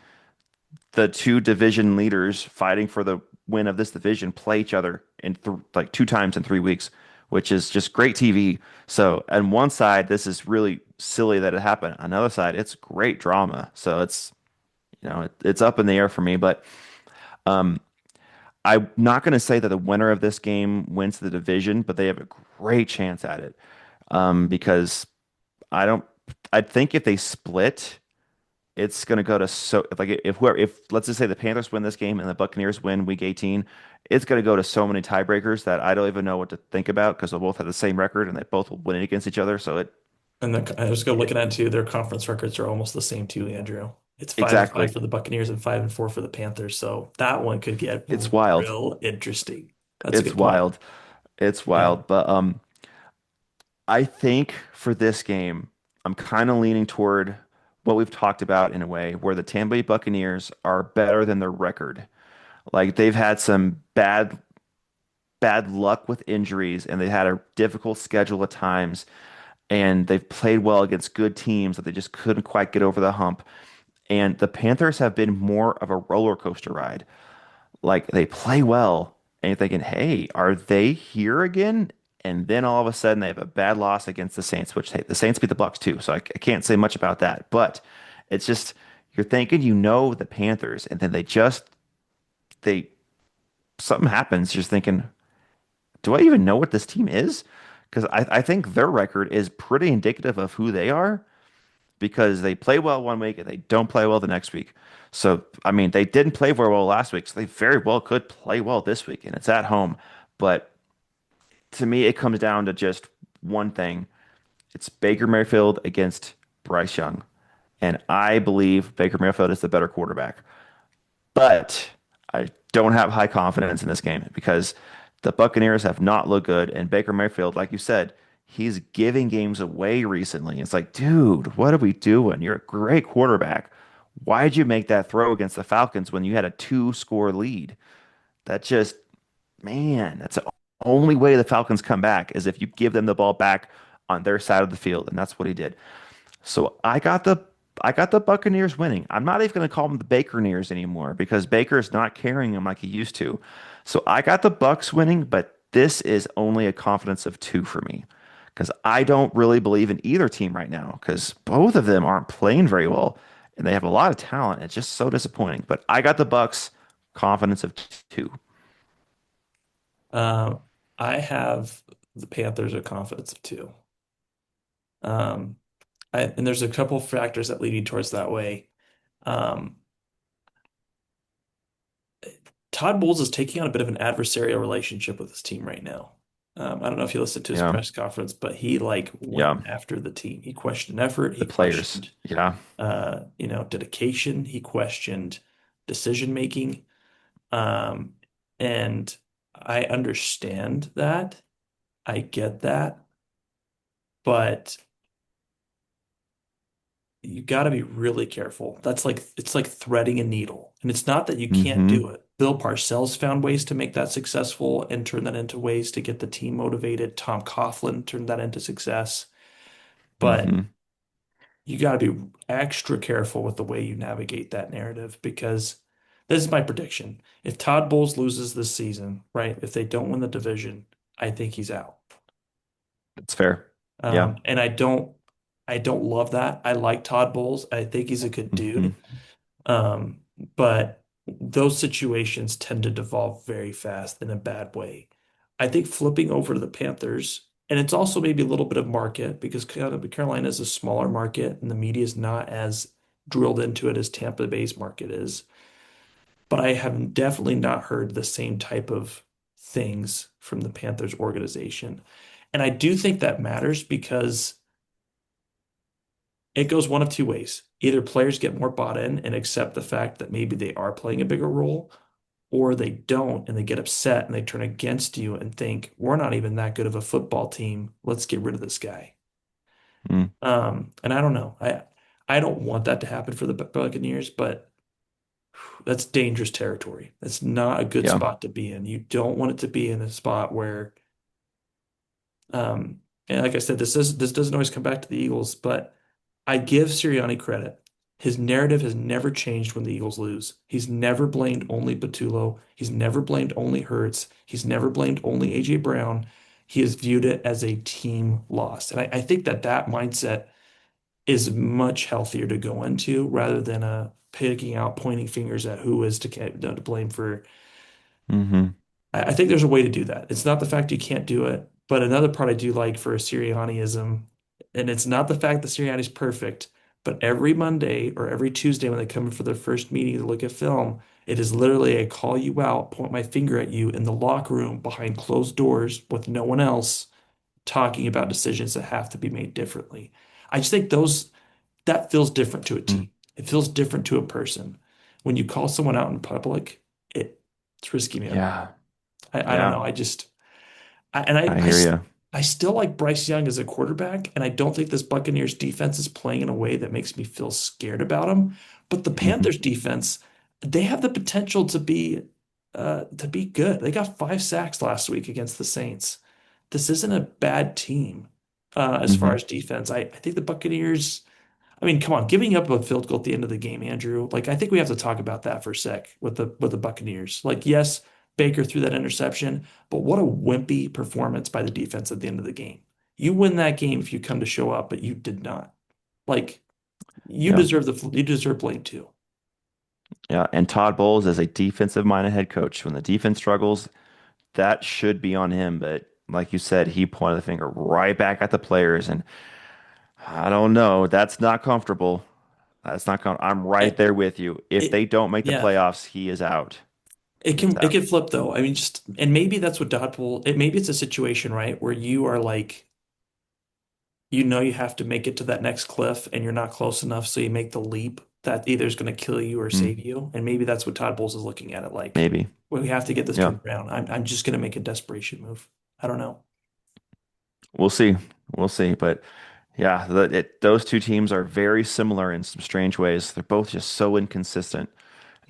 the two division leaders fighting for the win of this division play each other in like 2 times in 3 weeks, which is just great TV. So, on one side, this is really silly that it happened. On the other side, it's great drama. So it's up in the air for me. But I'm not going to say that the winner of this game wins the division, but they have a great chance at it. Because I don't. I think if they split, it's going to go to like if let's just say the Panthers win this game and the Buccaneers win Week 18, it's going to go to so many tiebreakers that I don't even know what to think about because they'll both have the same record and they both will win against each other. So And then I was it looking at too. Their conference records are almost the same too, Andrew. It's 5-5 exactly, for the Buccaneers and 5-4 for the Panthers. So that one could get it's wild. real interesting. That's a It's good point. wild. It's Yeah. wild. But I think for this game, I'm kind of leaning toward what we've talked about in a way where the Tampa Bay Buccaneers are better than their record. Like they've had some bad luck with injuries and they had a difficult schedule at times and they've played well against good teams that they just couldn't quite get over the hump. And the Panthers have been more of a roller coaster ride. Like they play well and you're thinking, hey, are they here again? And then all of a sudden they have a bad loss against the Saints, which hey, the Saints beat the Bucks too. So I can't say much about that. But it's just you're thinking the Panthers, and then they something happens. Just thinking, do I even know what this team is? Because I think their record is pretty indicative of who they are because they play well one week and they don't play well the next week. So, I mean, they didn't play very well last week, so they very well could play well this week, and it's at home. But to me, it comes down to just one thing. It's Baker Mayfield against Bryce Young. And I believe Baker Mayfield is the better quarterback. But I don't have high confidence in this game because the Buccaneers have not looked good. And Baker Mayfield, like you said, he's giving games away recently. It's like, dude, what are we doing? You're a great quarterback. Why'd you make that throw against the Falcons when you had a 2-score lead? That just, man, that's the only way the Falcons come back is if you give them the ball back on their side of the field. And that's what he did. So I got the Buccaneers winning. I'm not even going to call them the Bakerneers anymore because Baker's not carrying them like he used to. So I got the Bucks winning, but this is only a confidence of 2 for me because I don't really believe in either team right now because both of them aren't playing very well and they have a lot of talent. It's just so disappointing. But I got the Bucks confidence of 2. Um, I have the Panthers are confidence of two. Um, and there's a couple factors that lead me towards that way. Um, Todd Bowles is taking on a bit of an adversarial relationship with his team right now. I don't know if you listened to his Yeah. press conference, but he like went Yeah. after the team. He questioned effort. The He players. questioned, Yeah. dedication. He questioned decision making. Um, and I understand that. I get that, but you got to be really careful. That's like it's like threading a needle. And it's not that you can't Mm-hmm. do it. Bill Parcells found ways to make that successful and turn that into ways to get the team motivated. Tom Coughlin turned that into success. But Mm-hmm. you got to be extra careful with the way you navigate that narrative because this is my prediction. If Todd Bowles loses this season, right? If they don't win the division, I think he's out. It's fair. Yeah. And I don't love that. I like Todd Bowles. I think he's a good Mm-hmm. dude. Um, but those situations tend to devolve very fast in a bad way. I think flipping over to the Panthers, and it's also maybe a little bit of market because Carolina is a smaller market and the media is not as drilled into it as Tampa Bay's market is. But I have definitely not heard the same type of things from the Panthers organization. And I do think that matters because it goes one of two ways. Either players get more bought in and accept the fact that maybe they are playing a bigger role, or they don't and they get upset and they turn against you and think, we're not even that good of a football team. Let's get rid of this guy. Mm. And I don't know. I don't want that to happen for the Buccaneers, but that's dangerous territory. That's not a good Yeah. spot to be in. You don't want it to be in a spot where, and like I said, this doesn't always come back to the Eagles, but I give Sirianni credit. His narrative has never changed when the Eagles lose. He's never blamed only Batullo. He's never blamed only Hurts. He's never blamed only AJ Brown. He has viewed it as a team loss. And I think that that mindset is much healthier to go into rather than picking out, pointing fingers at who is to blame for. Mm-hmm. I think there's a way to do that. It's not the fact you can't do it, but another part I do like for Sirianniism, and it's not the fact that Sirianni's perfect, but every Monday or every Tuesday when they come in for their first meeting to look at film, it is literally I call you out, point my finger at you in the locker room behind closed doors with no one else talking about decisions that have to be made differently. I just think those that feels different to a Mm. team. It feels different to a person. When you call someone out in public, it's risky, man. Yeah. I don't Yeah. know. And I hear you. I still like Bryce Young as a quarterback, and I don't think this Buccaneers defense is playing in a way that makes me feel scared about him. But the Mm-hmm. Panthers defense, they have the potential to be good. They got 5 sacks last week against the Saints. This isn't a bad team as far Mm-hmm. as defense. I think the Buccaneers. I mean, come on, giving up a field goal at the end of the game, Andrew. Like, I think we have to talk about that for a sec with the Buccaneers. Like, yes, Baker threw that interception, but what a wimpy performance by the defense at the end of the game. You win that game if you come to show up, but you did not. Like, Yeah. you deserve blame too. Yeah. And Todd Bowles is a defensive minded head coach. When the defense struggles, that should be on him. But like you said, he pointed the finger right back at the players. And I don't know. That's not comfortable. That's not I'm right It, there with you. If it they don't make the yeah. playoffs, he is out. He is It out. can flip though. I mean, just and maybe that's what Dodgeball. It maybe it's a situation right where you are like you know you have to make it to that next cliff and you're not close enough, so you make the leap that either is going to kill you or Hmm. save you. And maybe that's what Todd Bowles is looking at it like. Maybe. Well, we have to get this Yeah. turned around. I'm just going to make a desperation move. I don't know. We'll see. We'll see. But yeah, those two teams are very similar in some strange ways. They're both just so inconsistent,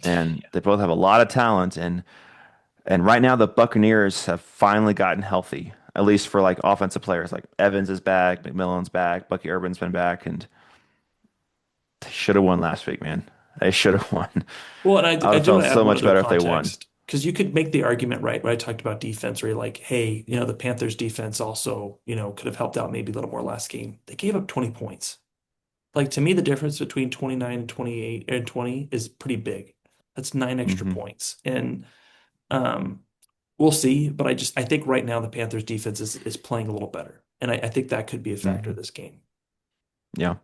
and they both have a lot of talent. And right now, the Buccaneers have finally gotten healthy, at least for like offensive players. Like Evans is back, McMillan's back, Bucky Urban's been back, and they should have won last week, man. They should have won. Well, and I would I have do felt want to add so one much other better if they won. context because you could make the argument, right, where I talked about defense, where you're like, hey, the Panthers defense also, could have helped out maybe a little more last game. They gave up 20 points. Like to me, the difference between 29 and 28 and 20 is pretty big. That's 9 extra Hmm. points. And um we'll see. But I think right now the Panthers defense is playing a little better. And I think that could be a factor Hmm. of this game. Yeah.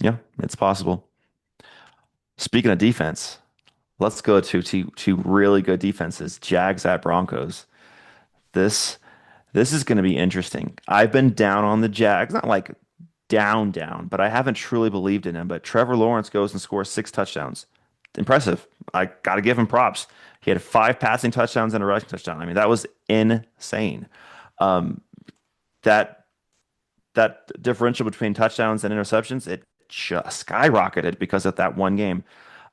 Yeah. It's possible. Speaking of defense, let's go to really good defenses. Jags at Broncos. This this is going to be interesting. I've been down on the Jags, not like down, but I haven't truly believed in him. But Trevor Lawrence goes and scores 6 touchdowns. Impressive. I got to give him props. He had 5 passing touchdowns and a rushing touchdown. I mean, that was insane. Um, that that differential between touchdowns and interceptions, it just skyrocketed because of that one game.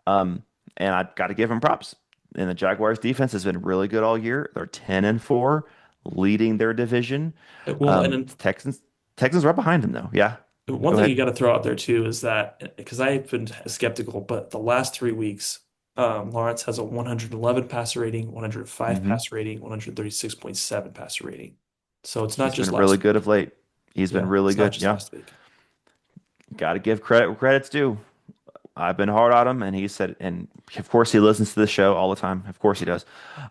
Um, and I got to give him props. And the Jaguars defense has been really good all year. They're 10-4, leading their division. Well, and then Texans right behind him though. Yeah. one Go thing you ahead. got to throw out there too is that because I've been skeptical, but the last 3 weeks, Lawrence has a 111 passer rating, 105 Hmm. passer rating, 136.7 passer rating. So it's not He's just been really last good week. of late. He's been Yeah, really it's not good. just Yeah. last week. Got to give credit where credit's due. I've been hard on him, and he said, and of course he listens to the show all the time. Of course he does.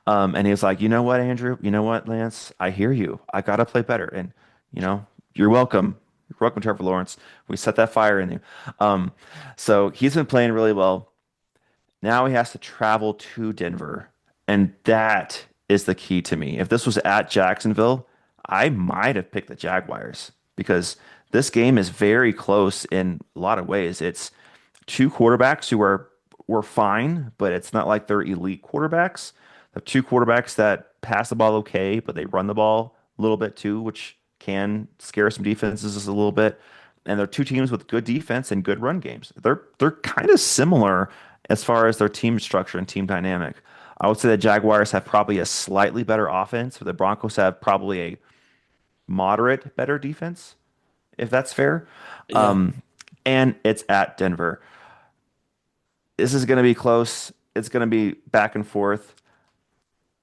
And he was like, you know what, Andrew? You know what, Lance? I hear you. I gotta play better. And you know, you're welcome. You're welcome, Trevor Lawrence. We set that fire in you. Um, so he's been playing really well. Now he has to travel to Denver, and that is the key to me. If this was at Jacksonville, I might have picked the Jaguars because this game is very close in a lot of ways. It's two quarterbacks who are were fine, but it's not like they're elite quarterbacks. The two quarterbacks that pass the ball okay, but they run the ball a little bit too, which can scare some defenses a little bit. And they're two teams with good defense and good run games. They're kind of similar as far as their team structure and team dynamic. I would say the Jaguars have probably a slightly better offense, but the Broncos have probably a moderate better defense, if that's fair. Yeah, Um, and it's at Denver. This is going to be close. It's going to be back and forth.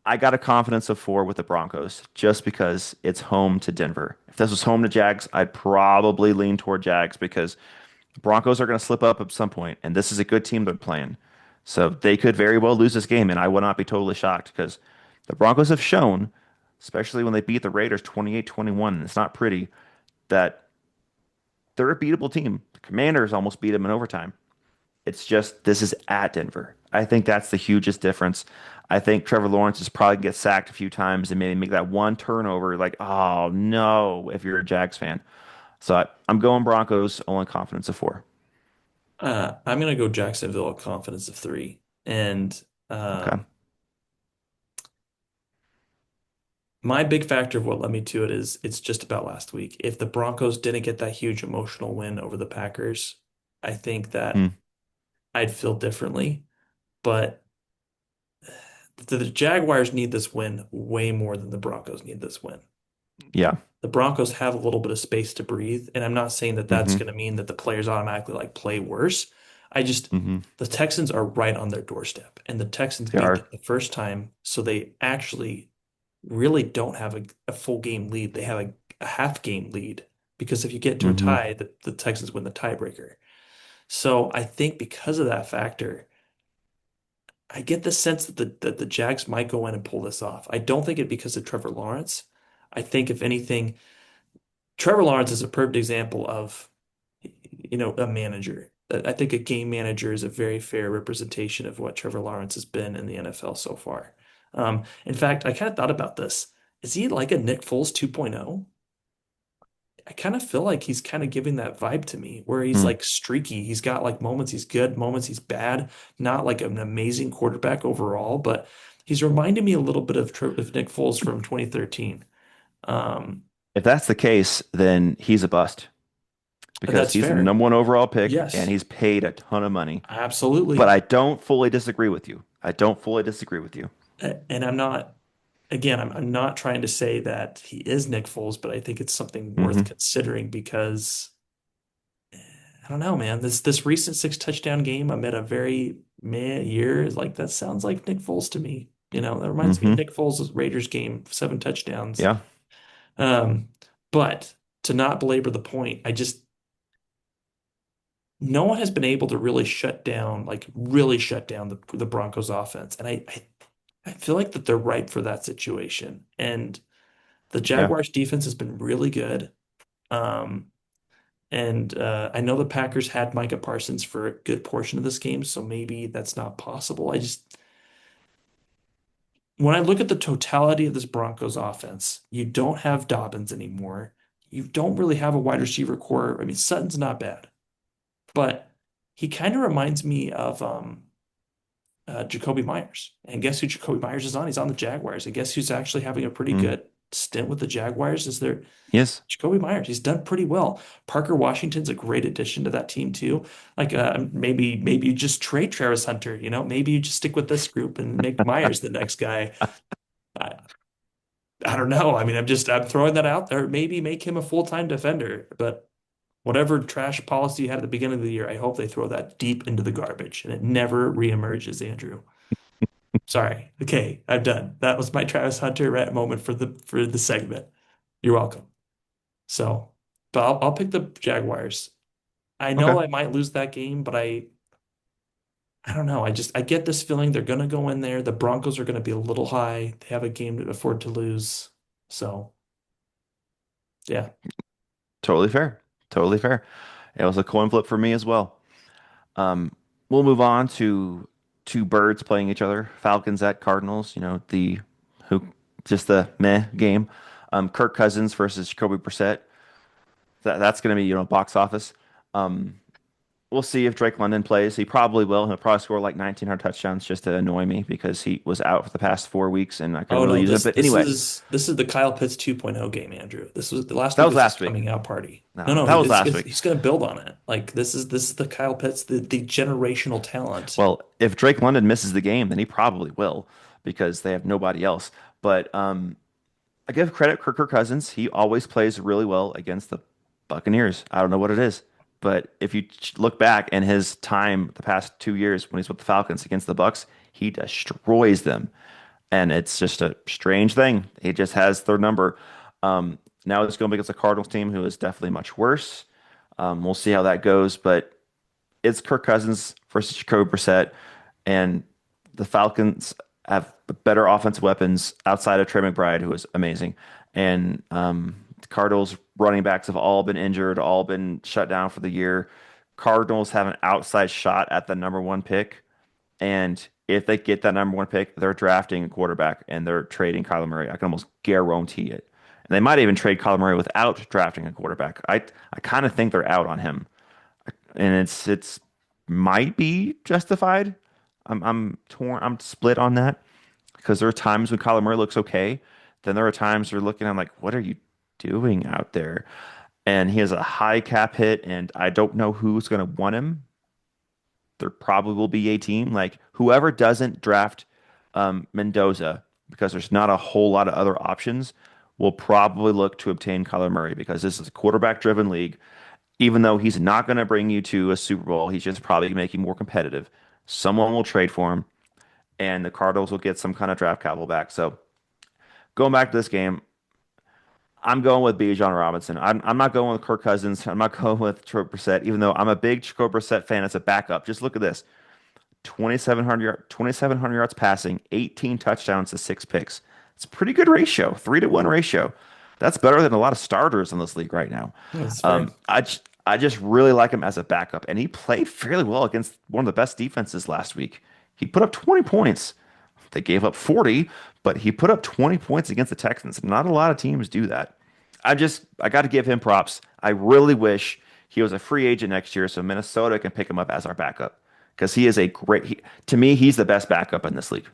I got a confidence of 4 with the Broncos just because it's home to Denver. If this was home to Jags, I'd probably lean toward Jags because the Broncos are going to slip up at some point, and this is a good team they're playing. So they could very well lose this game, and I would not be totally shocked because the Broncos have shown, especially when they beat the Raiders 28-21, and it's not pretty, that they're a beatable team. The Commanders almost beat them in overtime. It's just this is at Denver. I think that's the hugest difference. I think Trevor Lawrence is probably get sacked a few times and maybe make that one turnover. Like, oh no, if you're a Jags fan. So I'm going Broncos, only confidence of 4. I'm gonna go Jacksonville at confidence of 3, and Okay. um, my big factor of what led me to it is it's just about last week. If the Broncos didn't get that huge emotional win over the Packers, I think Hmm. that I'd feel differently. But the Jaguars need this win way more than the Broncos need this win. Yeah. The Broncos have a little bit of space to breathe, and I'm not saying that that's Hmm. going to mean that the players automatically like play worse. I just Hmm. the Texans are right on their doorstep, and the Texans They beat them are. the first time, so they actually really don't have a full game lead. They have a half game lead because if you get to a Hmm. tie, the Texans win the tiebreaker. So I think because of that factor, I get the sense that the Jags might go in and pull this off. I don't think it because of Trevor Lawrence. I think if anything, Trevor Lawrence is a perfect example of, a manager. I think a game manager is a very fair representation of what Trevor Lawrence has been in the NFL so far. In fact, I kind of thought about this. Is he like a Nick Foles 2.0? I kind of feel like he's kind of giving that vibe to me, where he's Hmm. like streaky. He's got like moments he's good, moments he's bad. Not like an amazing quarterback overall, but he's reminding me a little bit of Nick Foles from 2013. Um, If that's the case, then he's a bust because that's he's the fair. number one overall pick and Yes, he's paid a ton of money. But absolutely. I don't fully disagree with you. I don't fully disagree with you. And I'm not, again, I'm not trying to say that he is Nick Foles, but I think it's something worth Hmm. considering because I don't know, man. This recent 6 touchdown game amid a very meh year is like that sounds like Nick Foles to me. That reminds me of Hmm. Nick Foles' Raiders game, 7 touchdowns. Yeah. Um, but to not belabor the point, no one has been able to really shut down the Broncos offense. And I I feel like that they're ripe for that situation. And the Yeah. Jaguars defense has been really good. Um, and I know the Packers had Micah Parsons for a good portion of this game, so maybe that's not possible. When I look at the totality of this Broncos offense, you don't have Dobbins anymore. You don't really have a wide receiver core. I mean, Sutton's not bad, but he kind of reminds me of Jacoby Myers. And guess who Jacoby Myers is on? He's on the Jaguars. And guess who's actually having a pretty Mm. good stint with the Jaguars? Is their Yes. Jacoby Myers. He's done pretty well. Parker Washington's a great addition to that team too. Like maybe you just trade Travis Hunter. Maybe you just stick with this group and make Myers the next guy. I, I don't know. I mean, I'm throwing that out there. Maybe make him a full-time defender, but whatever trash policy you had at the beginning of the year, I hope they throw that deep into the garbage and it never reemerges, Andrew. Sorry. Okay, I'm done. That was my Travis Hunter rant moment for the segment. You're welcome. So, but I'll pick the Jaguars. I know Okay. I might lose that game, but I don't know. I get this feeling they're gonna go in there. The Broncos are gonna be a little high. They have a game to afford to lose. So yeah. Totally fair. Totally fair. It was a coin flip for me as well. Um, we'll move on to two birds playing each other. Falcons at Cardinals. The who just the meh game. Kirk Cousins versus Jacoby Brissett. That's going to be box office. Um, we'll see if Drake London plays. He probably will. He'll probably score like 1,900 touchdowns just to annoy me because he was out for the past 4 weeks and I could Oh really no, use him. this But this anyway, is this is the Kyle Pitts 2.0 game, Andrew. This was the last that week was was his last week. coming out party. No, No, no, that was last week. he's gonna build on it. Like this is the Kyle Pitts, the generational talent. Well, if Drake London misses the game, then he probably will because they have nobody else. But I give credit for Kirk Cousins. He always plays really well against the Buccaneers. I don't know what it is, but if you look back in his time the past 2 years when he's with the Falcons against the Bucks, he destroys them, and it's just a strange thing. He just has their number. Now it's going against a Cardinals team who is definitely much worse. We'll see how that goes, but it's Kirk Cousins versus Jacoby Brissett, and the Falcons have better offensive weapons outside of Trey McBride, who is amazing. And the Cardinals running backs have all been injured, all been shut down for the year. Cardinals have an outside shot at the number one pick. And if they get that number one pick, they're drafting a quarterback and they're trading Kyler Murray. I can almost guarantee it. And they might even trade Kyler Murray without drafting a quarterback. I kind of think they're out on him, and it's might be justified. I'm torn. I'm split on that because there are times when Kyler Murray looks okay. Then there are times you're looking. I'm like, what are you doing out there? And he has a high cap hit, and I don't know who's going to want him. There probably will be a team like whoever doesn't draft Mendoza because there's not a whole lot of other options will probably look to obtain Kyler Murray because this is a quarterback driven league. Even though he's not going to bring you to a Super Bowl, he's just probably making more competitive. Someone will trade for him, and the Cardinals will get some kind of draft capital back. So going back to this game, I'm going with Bijan Robinson. I'm not going with Kirk Cousins. I'm not going with Troy Brissett, even though I'm a big Jacob Brissett fan as a backup. Just look at this. 2,700 yards passing, 18 touchdowns to 6 picks. It's a pretty good ratio, 3-to-1 ratio. That's better than a lot of starters in this league right now. That's fair. I just really like him as a backup, and he played fairly well against one of the best defenses last week. He put up 20 points. They gave up 40, but he put up 20 points against the Texans. Not a lot of teams do that. I got to give him props. I really wish he was a free agent next year so Minnesota can pick him up as our backup because he is a to me, he's the best backup in this league.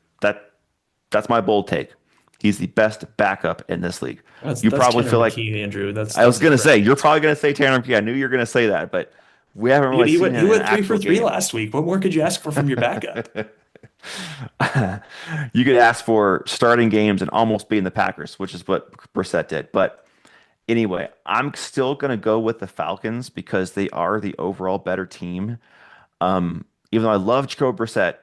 That's my bold take. He's the best backup in this league. That's You that's probably Tanner feel like McKee, Andrew. That's I was that's gonna say correct. you're probably gonna say Tanner McKee. I knew you were gonna say that, but we haven't He, really he seen went he him in an went three for actual three game. last week. What more could you ask for from your backup? You could ask for starting games and almost being the Packers, which is what Brissett did. But anyway, I'm still gonna go with the Falcons because they are the overall better team. Even though I love Jacob Brissett,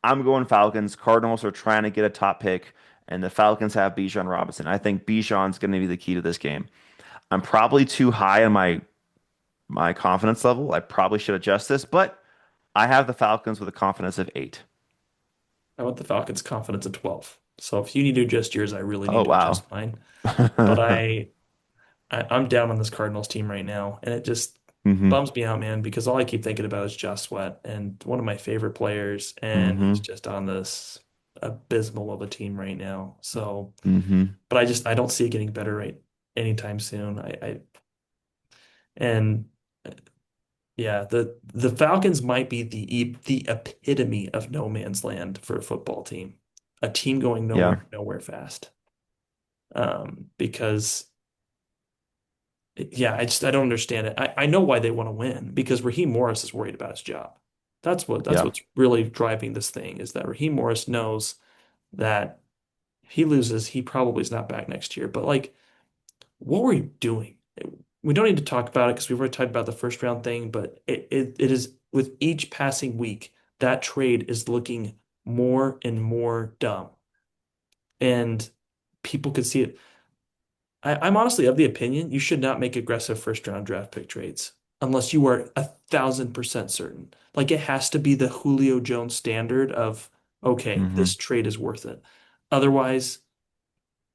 I'm going Falcons. Cardinals are trying to get a top pick, and the Falcons have Bijan Robinson. I think Bijan's going to be the key to this game. I'm probably too high on my confidence level. I probably should adjust this, but I have the Falcons with a confidence of 8. I want the Falcons' confidence at 12. So if you need to adjust yours, I really Oh need to wow. adjust mine. But I'm down on this Cardinals team right now, and it just hmm bums me out, man, because all I keep thinking about is Josh Sweat and one of my favorite players, and he's hmm just on this abysmal of a team right now. So, hmm but I don't see it getting better right anytime soon. And yeah, the Falcons might be the epitome of no man's land for a football team, a team going Yeah. nowhere fast. Because yeah, I don't understand it. I know why they want to win because Raheem Morris is worried about his job. That's Yeah. what's really driving this thing is that Raheem Morris knows that if he loses, he probably is not back next year. But like, what were you doing? We don't need to talk about it because we've already talked about the first round thing, but it is with each passing week, that trade is looking more and more dumb. And people could see it. I'm honestly of the opinion you should not make aggressive first round draft pick trades unless you are 1,000% certain. Like it has to be the Julio Jones standard of, okay, hmm this trade is worth it. Otherwise,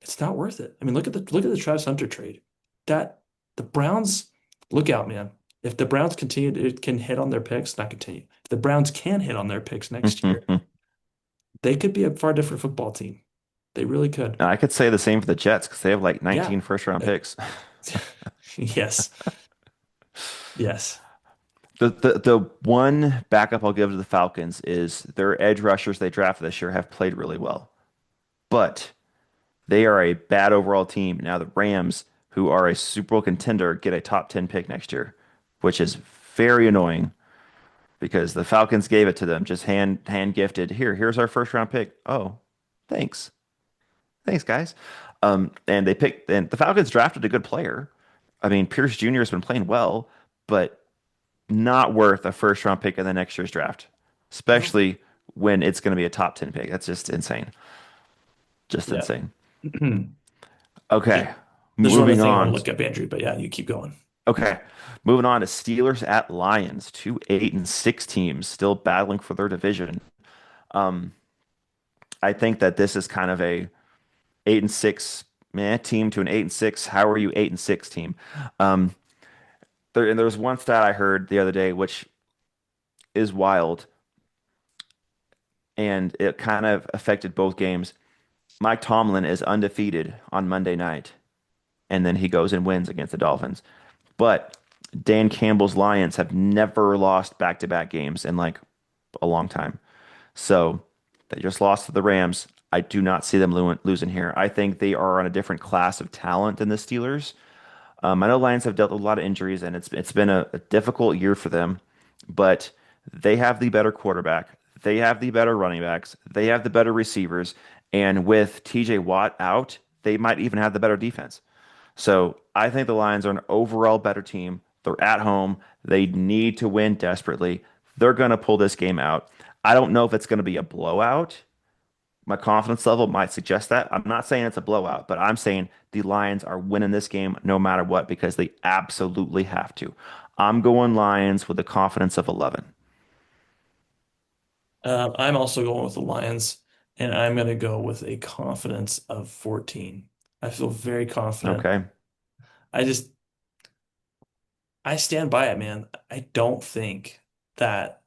it's not worth it. I mean, look at the Travis Hunter trade. That the Browns, look out, man. If the Browns can hit on their picks, not continue. If the Browns can hit on their picks next year, they could be a far different football team. They really could. I could say the same for the Jets because they have like Yeah. 19 first round Uh, picks. Yes. Yes. The one backup I'll give to the Falcons is their edge rushers they drafted this year have played really well. But they are a bad overall team. Now the Rams, who are a Super Bowl contender, get a top 10 pick next year, which is very annoying because the Falcons gave it to them, just hand gifted. Here's our first round pick. Oh, thanks. Thanks, guys. And the Falcons drafted a good player. I mean, Pierce Jr. has been playing well, but not worth a first round pick in the next year's draft, No. especially when it's going to be a top 10 pick. That's just insane. Just Yeah. insane. Yeah. Okay, There's one other moving thing I want to on. look up, Andrew, but yeah, you keep going. Okay, moving on to Steelers at Lions, two 8-6 teams still battling for their division. Um, I think that this is kind of a 8-6 man team to an 8-6. How are you 8-6 team? Um, there's one stat I heard the other day, which is wild, and it kind of affected both games. Mike Tomlin is undefeated on Monday night, and then he goes and wins against the Dolphins. But Dan Campbell's Lions have never lost back-to-back games in like a long time. So they just lost to the Rams. I do not see them losing here. I think they are on a different class of talent than the Steelers. I know Lions have dealt with a lot of injuries, and it's been a difficult year for them, but they have the better quarterback. They have the better running backs. They have the better receivers. And with TJ Watt out, they might even have the better defense. So I think the Lions are an overall better team. They're at home. They need to win desperately. They're going to pull this game out. I don't know if it's going to be a blowout. My confidence level might suggest that. I'm not saying it's a blowout, but I'm saying the Lions are winning this game no matter what because they absolutely have to. I'm going Lions with a confidence of 11. I'm also going with the Lions, and I'm going to go with a confidence of 14. I feel very confident. Okay. I just, I stand by it, man. I don't think that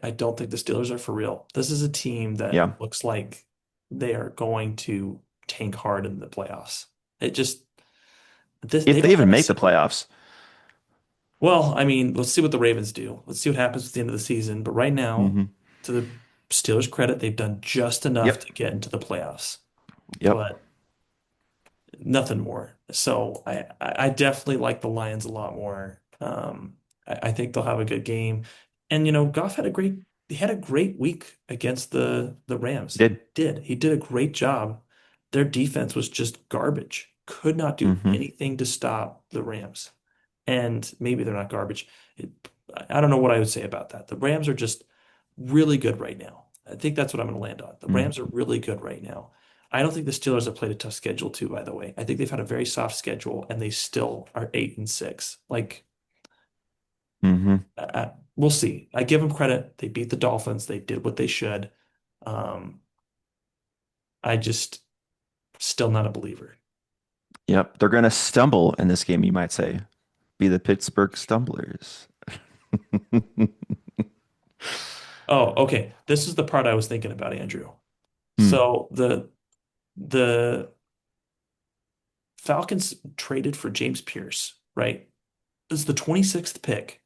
I don't think the Steelers are for real. This is a team that Yeah. looks like they are going to tank hard in the playoffs. It just, If they they don't even have a make the playoffs. well, I mean, let's see what the Ravens do. Let's see what happens at the end of the season. But right now, hmm to the Steelers' credit, they've done just enough Yep. to get into the playoffs, Yep. but nothing more. So I definitely like the Lions a lot more. I think they'll have a good game. And Goff he had a great week against the Rams. He Did. did. He did a great job. Their defense was just garbage. Could not do hmm anything to stop the Rams. And maybe they're not garbage. It, I don't know what I would say about that. The Rams are just really good right now. I think that's what I'm going to land on. The Rams are really good right now. I don't think the Steelers have played a tough schedule too, by the way. I think they've had a very soft schedule and they still are 8-6. Like Hmm. We'll see. I give them credit. They beat the Dolphins. They did what they should. Um, I just still not a believer. Yep. They're going to stumble in this game, you might say. Be the Pittsburgh Stumblers. Oh, okay. This is the part I was thinking about, Andrew. Hmm. So the Falcons traded for James Pierce, right? This is the 26th pick.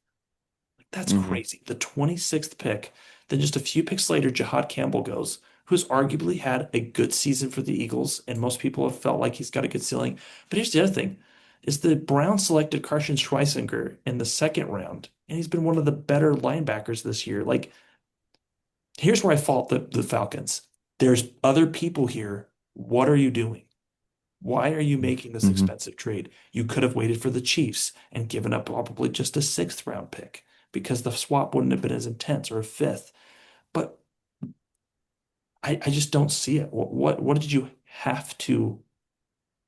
That's Hmm. crazy. The 26th pick. Then just a few picks later, Jahad Campbell goes, who's arguably had a good season for the Eagles, and most people have felt like he's got a good ceiling. But here's the other thing, is the Browns selected Carson Schweissinger in the second round, and he's been one of the better linebackers this year. Like, here's where I fault the Falcons. There's other people here. What are you doing? Why are you making this Hmm. expensive trade? You could have waited for the Chiefs and given up probably just a sixth round pick because the swap wouldn't have been as intense or a fifth. But I just don't see it. What did you have to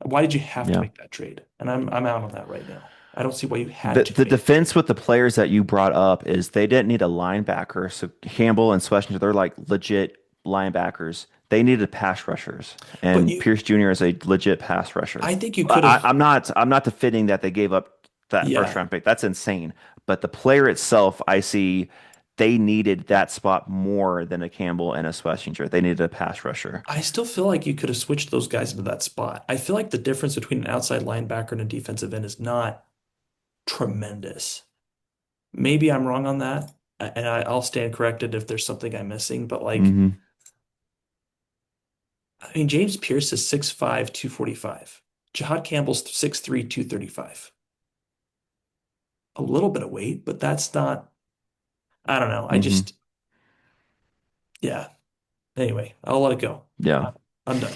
why did you have to Yeah. make that trade? And I'm out on that right now. I don't see why you had to The make that defense trade. with the players that you brought up is they didn't need a linebacker. So Campbell and Schlesinger, they're like legit linebackers. They needed pass rushers, But and you Pierce Jr. is a legit pass rusher. I think you could have I'm not defending that they gave up that first yeah. round pick. That's insane. But the player itself, I see they needed that spot more than a Campbell and a Schlesinger. They needed a pass rusher. I still feel like you could have switched those guys into that spot. I feel like the difference between an outside linebacker and a defensive end is not tremendous. Maybe I'm wrong on that, and I'll stand corrected if there's something I'm missing. But like, Hmm. I mean, James Pierce is 6'5", 245. Jahad Campbell's 6'3", 235. A little bit of weight, but that's not, I don't know. I Hmm. just, yeah. Anyway, I'll let it go. Yeah. I'm done.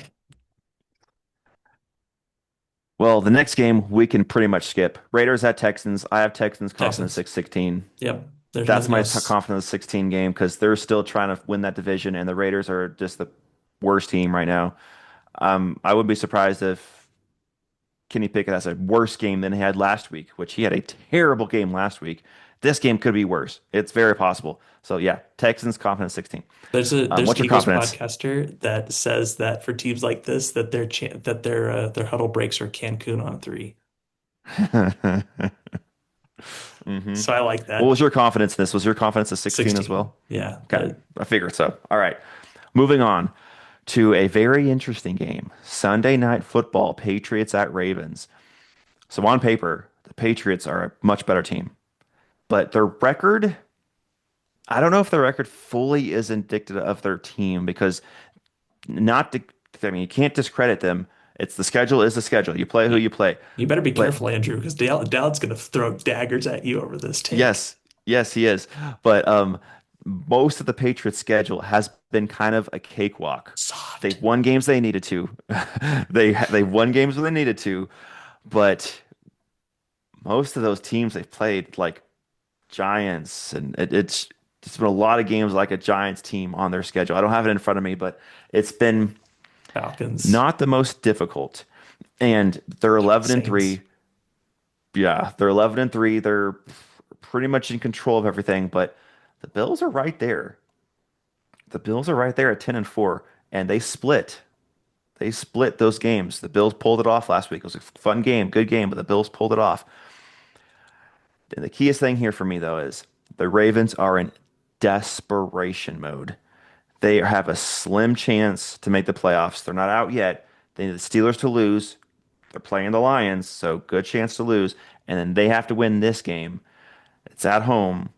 Well, the next game we can pretty much skip. Raiders at Texans. I have Texans confidence Texans. 6-16. Yep. There's That's nothing my else. confidence 16 game because they're still trying to win that division, and the Raiders are just the worst team right now. I would be surprised if Kenny Pickett has a worse game than he had last week, which he had a terrible game last week. This game could be worse. It's very possible. So yeah, Texans confidence 16. There's What's an your Eagles confidence? podcaster that says that for teams like this, that their huddle breaks are Cancun on three. Hmm. So I like What that. was your confidence in this? Was your confidence a 16 as 16. well? Yeah. Okay, I figured so. All right, moving on to a very interesting game. Sunday night football, Patriots at Ravens. So on paper, the Patriots are a much better team, but their record, I don't know if their record fully is indicative of their team because not to, I mean, you can't discredit them. It's the schedule is the schedule. You play who You, you play. you better be But careful, Andrew, because Dowd's going to throw daggers at you over this take. yes, yes, he is. But most of the Patriots' schedule has been kind of a cakewalk. Soft. They've won games they needed to. They've won games when they needed to, but most of those teams they've played like Giants, and it's been a lot of games like a Giants team on their schedule. I don't have it in front of me, but it's been Falcons. not the most difficult. And they're 11 and Saints. 3. Yeah, they're 11 and 3. They're pretty much in control of everything, but the Bills are right there. The Bills are right there at 10 and 4, and they split. They split those games. The Bills pulled it off last week. It was a fun game, good game, but the Bills pulled it off. And the keyest thing here for me, though, is the Ravens are in desperation mode. They have a slim chance to make the playoffs. They're not out yet. They need the Steelers to lose. They're playing the Lions, so good chance to lose. And then they have to win this game. It's at home.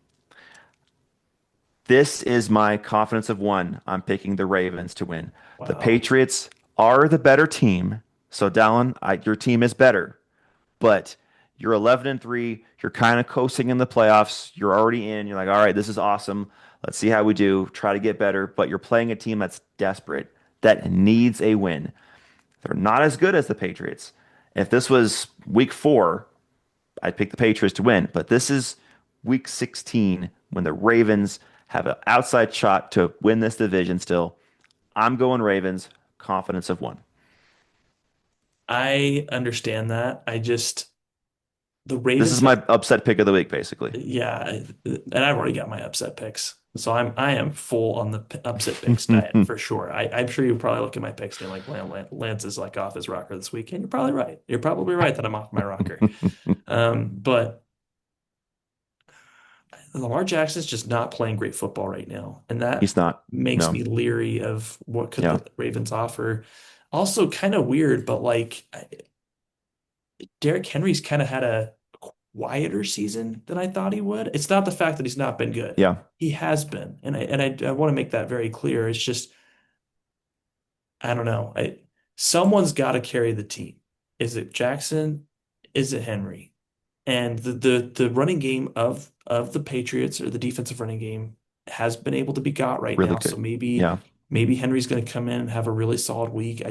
This is my confidence of one. I'm picking the Ravens to win. The Wow. Patriots are the better team. So, Dallin, your team is better, but you're 11 and 3. You're kind of coasting in the playoffs. You're already in. You're like, all right, this is awesome. Let's see how we do. Try to get better. But you're playing a team that's desperate, that needs a win. They're not as good as the Patriots. If this was week 4, I'd pick the Patriots to win. But this is week 16 when the Ravens have an outside shot to win this division still. I'm going Ravens, confidence of one. I understand that. I just the This is Ravens my upset pick of the week, basically. yeah, and I've already got my upset picks. So I am full on the upset picks diet for sure. I'm sure you probably look at my picks and you're like, Lance is like off his rocker this weekend. You're probably right. You're probably right that I'm off my rocker. But Lamar Jackson's just not playing great football right now, and that He's not. makes No. me leery of what could Yeah. the Ravens offer. Also, kind of weird, but like Derrick Henry's kind of had a quieter season than I thought he would. It's not the fact that he's not been good. Yeah. He has been, and I want to make that very clear. It's just I don't know. Someone's got to carry the team. Is it Jackson? Is it Henry? And the running game of the Patriots or the defensive running game has been able to be got right Really now. So good. maybe Yeah. maybe Henry's going to come in and have a really solid week.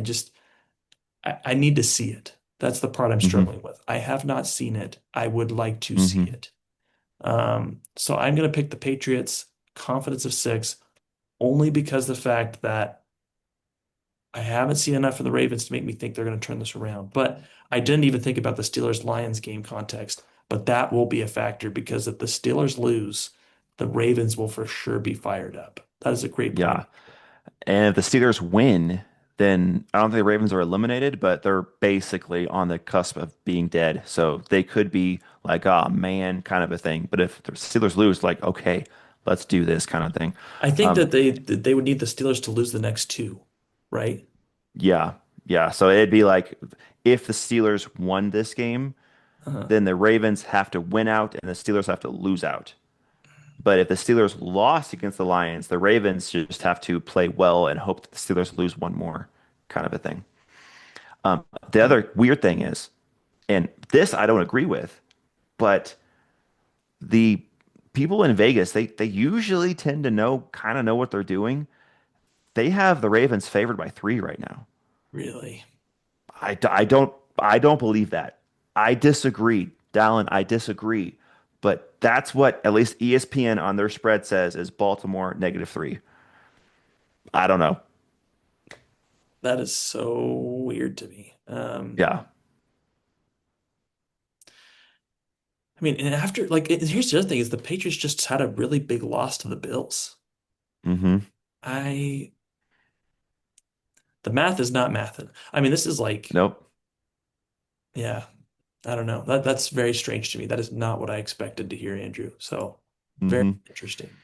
I need to see it. That's the part I'm hmm struggling with. I have not seen it. I would like to see hmm it. So I'm going to pick the Patriots, confidence of 6, only because the fact that I haven't seen enough of the Ravens to make me think they're going to turn this around. But I didn't even think about the Steelers-Lions game context, but that will be a factor because if the Steelers lose, the Ravens will for sure be fired up. That is a great point. Yeah. And if the Steelers win, then I don't think the Ravens are eliminated, but they're basically on the cusp of being dead. So they could be like, oh man, kind of a thing. But if the Steelers lose, like, okay, let's do this kind of thing. I think Um, that they would need the Steelers to lose the next two, right? yeah. Yeah. So it'd be like if the Steelers won this game, Uh, then the Ravens have to win out and the Steelers have to lose out. But if the Steelers lost against the Lions, the Ravens just have to play well and hope that the Steelers lose one more, kind of a thing. The other weird thing is, and this I don't agree with, but the people in Vegas, they usually tend to know what they're doing. They have the Ravens favored by 3 right now. really? I don't believe that. I disagree, Dallin. I disagree. But that's what at least ESPN on their spread says is Baltimore -3. I don't know. That is so weird to me. Yeah. I mean, and after here's the other thing is the Patriots just had a really big loss to the Bills. hmm I The math is not mathing. I mean, this is like, Nope. yeah, I don't know. That's very strange to me. That is not what I expected to hear, Andrew. So very hmm interesting.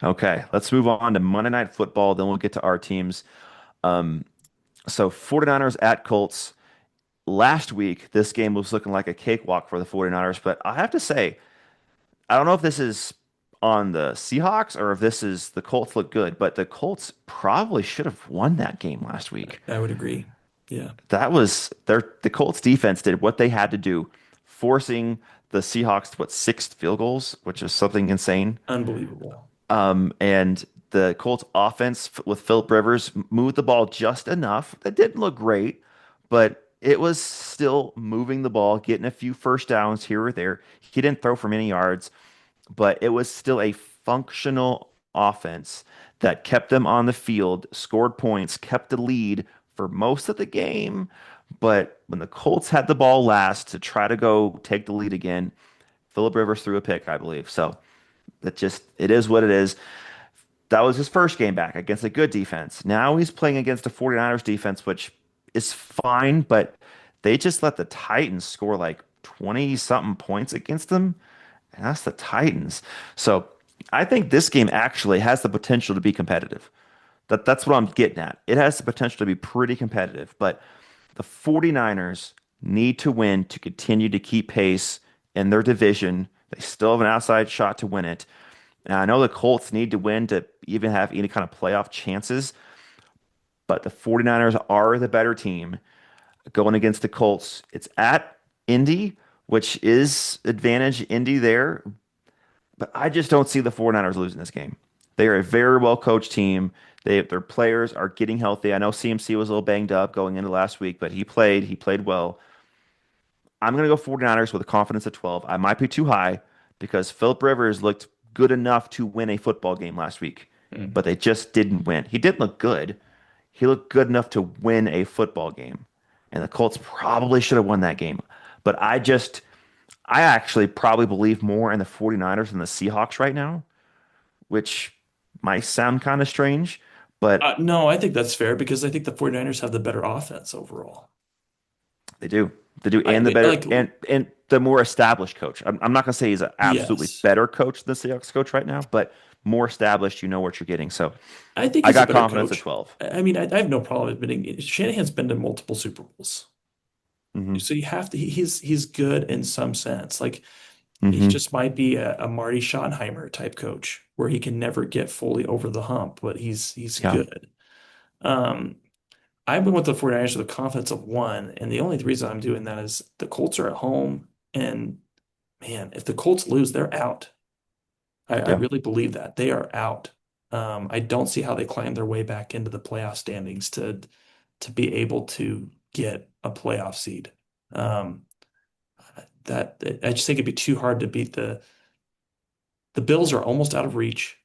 Okay. Let's move on to Monday Night Football. Then we'll get to our teams. Um, so 49ers at Colts. Last week, this game was looking like a cakewalk for the 49ers, but I have to say, I don't know if this is on the Seahawks or if this is the Colts look good, but the Colts probably should have won that game last week. I would agree. Yeah, That was the Colts defense did what they had to do, forcing the Seahawks to put 6 field goals, which is something insane. unbelievable. And the Colts offense with Philip Rivers moved the ball just enough. That didn't look great, but it was still moving the ball, getting a few first downs here or there. He didn't throw for many yards, but it was still a functional offense that kept them on the field, scored points, kept the lead for most of the game. But when the Colts had the ball last to try to go take the lead again, Philip Rivers threw a pick, I believe. So it is what it is. That was his first game back against a good defense. Now he's playing against a 49ers defense, which is fine, but they just let the Titans score like 20 something points against them. And that's the Titans. So I think this game actually has the potential to be competitive. That's what I'm getting at. It has the potential to be pretty competitive, but the 49ers need to win to continue to keep pace in their division. They still have an outside shot to win it. And I know the Colts need to win to even have any kind of playoff chances, but the 49ers are the better team going against the Colts. It's at Indy, which is advantage Indy there, but I just don't see the 49ers losing this game. They are a very well coached team. Their players are getting healthy. I know CMC was a little banged up going into last week, but he played well. I'm going to go 49ers with a confidence of 12. I might be too high because Philip Rivers looked good enough to win a football game last week, Mm. but they just didn't win. He did look good. He looked good enough to win a football game, and the Colts probably should have won that game. But I actually probably believe more in the 49ers than the Seahawks right now, which might sound kind of strange, but No, I think that's fair because I think the 49ers have the better offense overall. they do. They do, I and the mean, better like, and the more established coach. I'm not gonna say he's an absolutely yes, better coach than the Seahawks coach right now, but more established, you know what you're getting. So I think I he's a got better confidence at coach. 12. I mean, I have no problem admitting Shanahan's been to multiple Super Bowls. Hmm. So you have to, he's good in some sense. Like, he Hmm. just might be a Marty Schottenheimer type coach where he can never get fully over the hump, but he's Yeah. good. Um, I went with the 49ers with a confidence of one, and the only reason I'm doing that is the Colts are at home, and man, if the Colts lose, they're out. I Yeah. really believe that they are out. I don't see how they climb their way back into the playoff standings to be able to get a playoff seed. Um, that I just think it'd be too hard to beat the Bills are almost out of reach.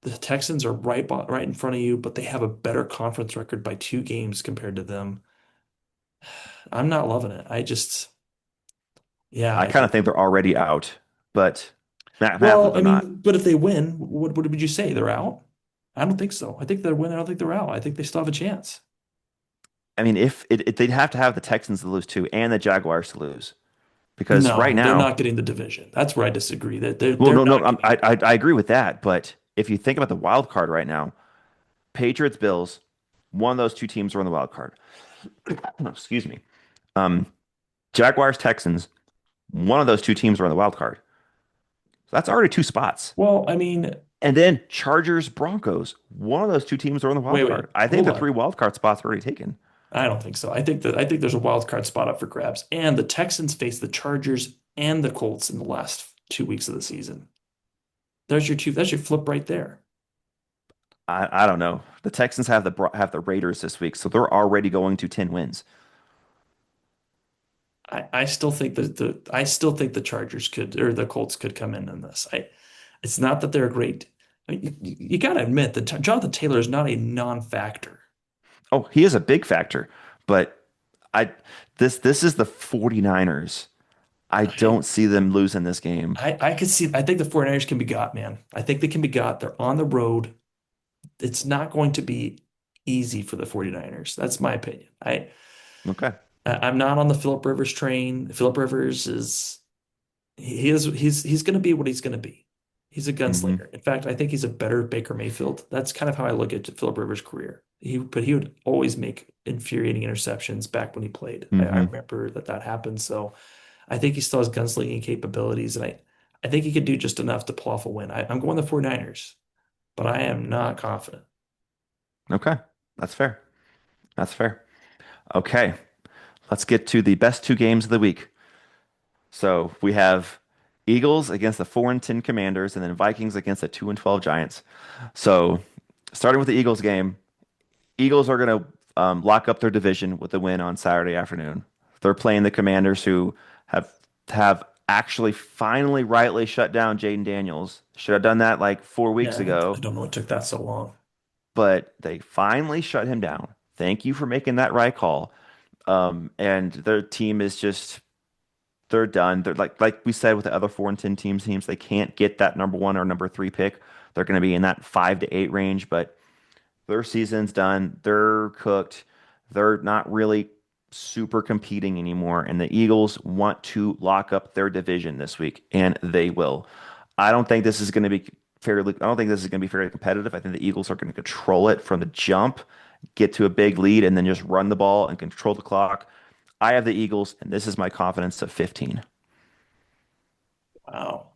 The Texans are right in front of you, but they have a better conference record by 2 games compared to them. I'm not loving it. Yeah, I kind of think they're already out, but mathematically well, I they're not. mean, but if they win, what would you say? They're out? I don't think so. I think they're winning. I don't think they're out. I think they still have a chance. I mean, if they'd have to have the Texans to lose too and the Jaguars to lose because right No, they're now, not getting the division. That's where I disagree. That they're well, they're no, no, not getting it. I agree with that, but if you think about the wild card right now, Patriots, Bills, one of those two teams are on the wild card. Excuse me. Um, Jaguars, Texans, one of those two teams are on the wild card. So that's already two spots. Well, I mean, And then Chargers, Broncos, one of those two teams are on the wild wait, card. I think hold the on. three wild card spots are already taken. I don't think so. I think there's a wild card spot up for grabs. And the Texans face the Chargers and the Colts in the last 2 weeks of the season. There's your two. That's your flip right there. I don't know. The Texans have the Raiders this week, so they're already going to 10 wins. I still think that the Chargers could or the Colts could come in this. It's not that they're great. I mean, you got to admit that Jonathan Taylor is not a non-factor. Oh, he is a big factor, but I this is the 49ers. I I don't see them losing this game. I could see. I think the 49ers can be got, man. I think they can be got. They're on the road. It's not going to be easy for the 49ers. That's my opinion. Okay. I'm not on the Philip Rivers train. Philip Rivers is he's going to be what he's going to be. He's a Hmm. gunslinger. In fact, I think he's a better Baker Mayfield. That's kind of how I look at Philip Rivers' career. But he would always make infuriating interceptions back when he played. I Hmm. remember that happened. So I think he still has gunslinging capabilities, and I think he could do just enough to pull off a win. I'm going the 49ers, but I am not confident. Okay. That's fair. That's fair. Okay. Let's get to the best two games of the week. So we have Eagles against the 4-10 Commanders, and then Vikings against the 2-12 Giants. So starting with the Eagles game, Eagles are going to lock up their division with a win on Saturday afternoon. They're playing the Commanders, who have actually finally rightly shut down Jaden Daniels. Should have done that like 4 weeks Yeah, I ago, don't know what took that so long. but they finally shut him down. Thank you for making that right call. And their team is just they're done. They're like we said with the other 4-10 teams, they can't get that number one or number three pick. They're going to be in that 5 to 8 range, but their season's done. They're cooked. They're not really super competing anymore. And the Eagles want to lock up their division this week, and they will. I don't think this is going to be I don't think this is going to be fairly competitive. I think the Eagles are going to control it from the jump, get to a big lead, and then just run the ball and control the clock. I have the Eagles, and this is my confidence of 15. Wow.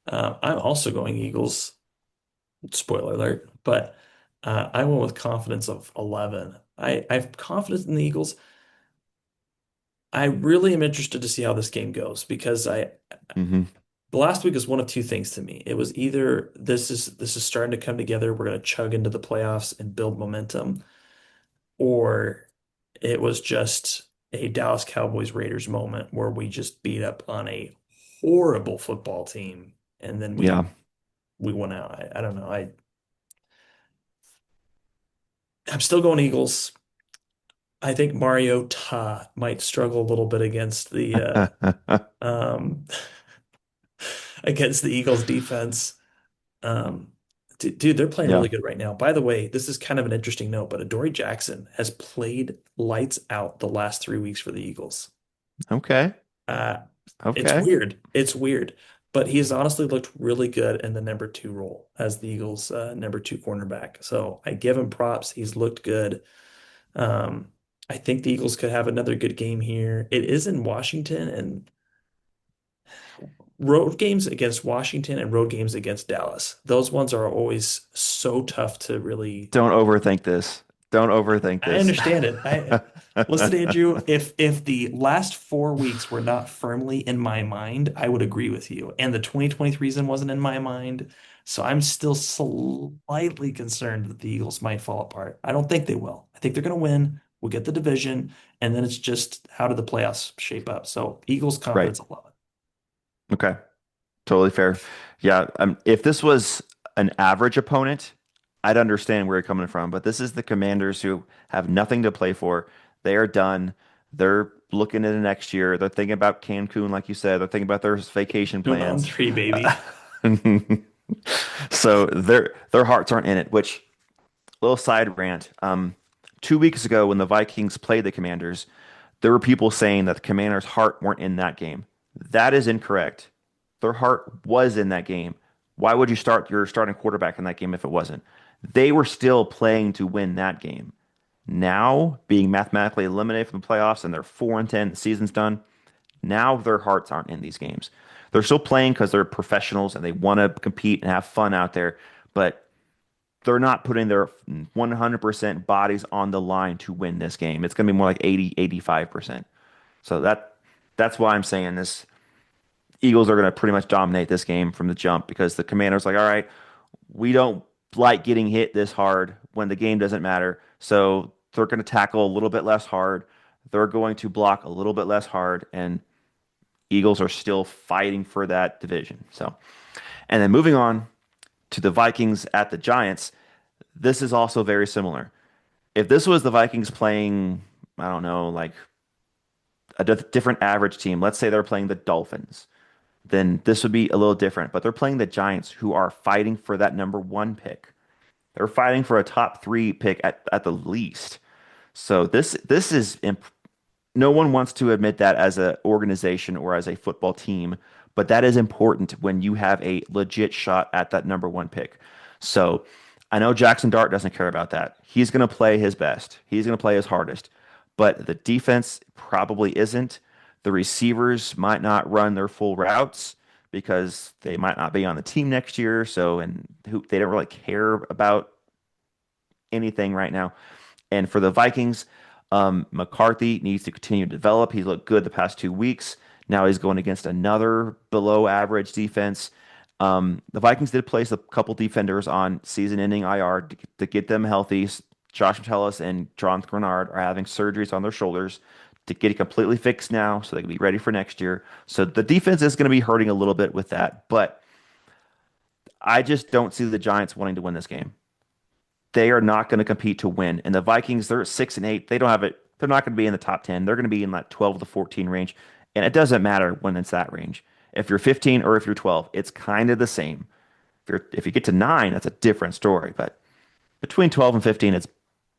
I'm also going Eagles. Spoiler alert, but I went with confidence of 11. I have confidence in the Eagles. I really am interested to see how this game goes because Hmm. the last week is one of two things to me. It was either this is starting to come together, we're going to chug into the playoffs and build momentum, or it was just a Dallas Cowboys Raiders moment where we just beat up on a horrible football team and then Yeah. we went out. I don't know. I'm still going Eagles. I think Mariota might struggle a little bit against the um against the Eagles defense. Um, dude, they're playing Yeah. really good right now. By the way, this is kind of an interesting note, but Adoree Jackson has played lights out the last 3 weeks for the Eagles. Okay. Uh, it's Okay. weird. It's weird, but he's honestly looked really good in the number two role as the Eagles' number two cornerback. So I give him props. He's looked good. Um, I think the Eagles could have another good game here. It is in Washington, and road games against Washington and road games against Dallas. Those ones are always so tough to really. Don't overthink this. Don't overthink I this. understand it. I listen, Andrew, if the last 4 weeks were not firmly in my mind, I would agree with you. And the 2023 season wasn't in my mind. So I'm still slightly concerned that the Eagles might fall apart. I don't think they will. I think they're going to win. We'll get the division, and then it's just how do the playoffs shape up. So Eagles Right. confidence 11. Okay. Totally fair. Yeah. If this was an average opponent, I'd understand where you're coming from. But this is the Commanders who have nothing to play for. They are done. They're looking into next year. They're thinking about Cancun, like you said. They're thinking about their vacation Tune on plans. three, baby. So their hearts aren't in it, which little side rant. 2 weeks ago, when the Vikings played the Commanders, there were people saying that the Commanders' heart weren't in that game. That is incorrect. Their heart was in that game. Why would you start your starting quarterback in that game if it wasn't? They were still playing to win that game. Now, being mathematically eliminated from the playoffs and they're 4-10, the season's done. Now their hearts aren't in these games. They're still playing because they're professionals and they want to compete and have fun out there, but they're not putting their 100% bodies on the line to win this game. It's going to be more like 80, 85%. So that's why I'm saying this Eagles are going to pretty much dominate this game from the jump because the Commanders like, all right, we don't like getting hit this hard when the game doesn't matter. So they're going to tackle a little bit less hard. They're going to block a little bit less hard, and Eagles are still fighting for that division. So, and then moving on to the Vikings at the Giants, this is also very similar. If this was the Vikings playing, I don't know, like a different average team, let's say they're playing the Dolphins, then this would be a little different. But they're playing the Giants, who are fighting for that number one pick. They're fighting for a top three pick at the least. So this is no one wants to admit that as an organization or as a football team, but that is important when you have a legit shot at that number one pick. So I know Jackson Dart doesn't care about that. He's going to play his best. He's going to play his hardest, but the defense probably isn't. The receivers might not run their full routes because they might not be on the team next year. So, and they don't really care about anything right now. And for the Vikings, McCarthy needs to continue to develop. He's looked good the past 2 weeks. Now he's going against another below average defense. The Vikings did place a couple defenders on season-ending IR to get them healthy. Josh Metellus and Jonathan Grenard are having surgeries on their shoulders to get it completely fixed now so they can be ready for next year. So the defense is going to be hurting a little bit with that, but I just don't see the Giants wanting to win this game. They are not going to compete to win. And the Vikings, they're at 6-8. They don't have it. They're not going to be in the top 10. They're going to be in that 12 to 14 range. And it doesn't matter when it's that range. If you're 15 or if you're 12, it's kind of the same. If you get to 9, that's a different story. But between 12 and 15, it's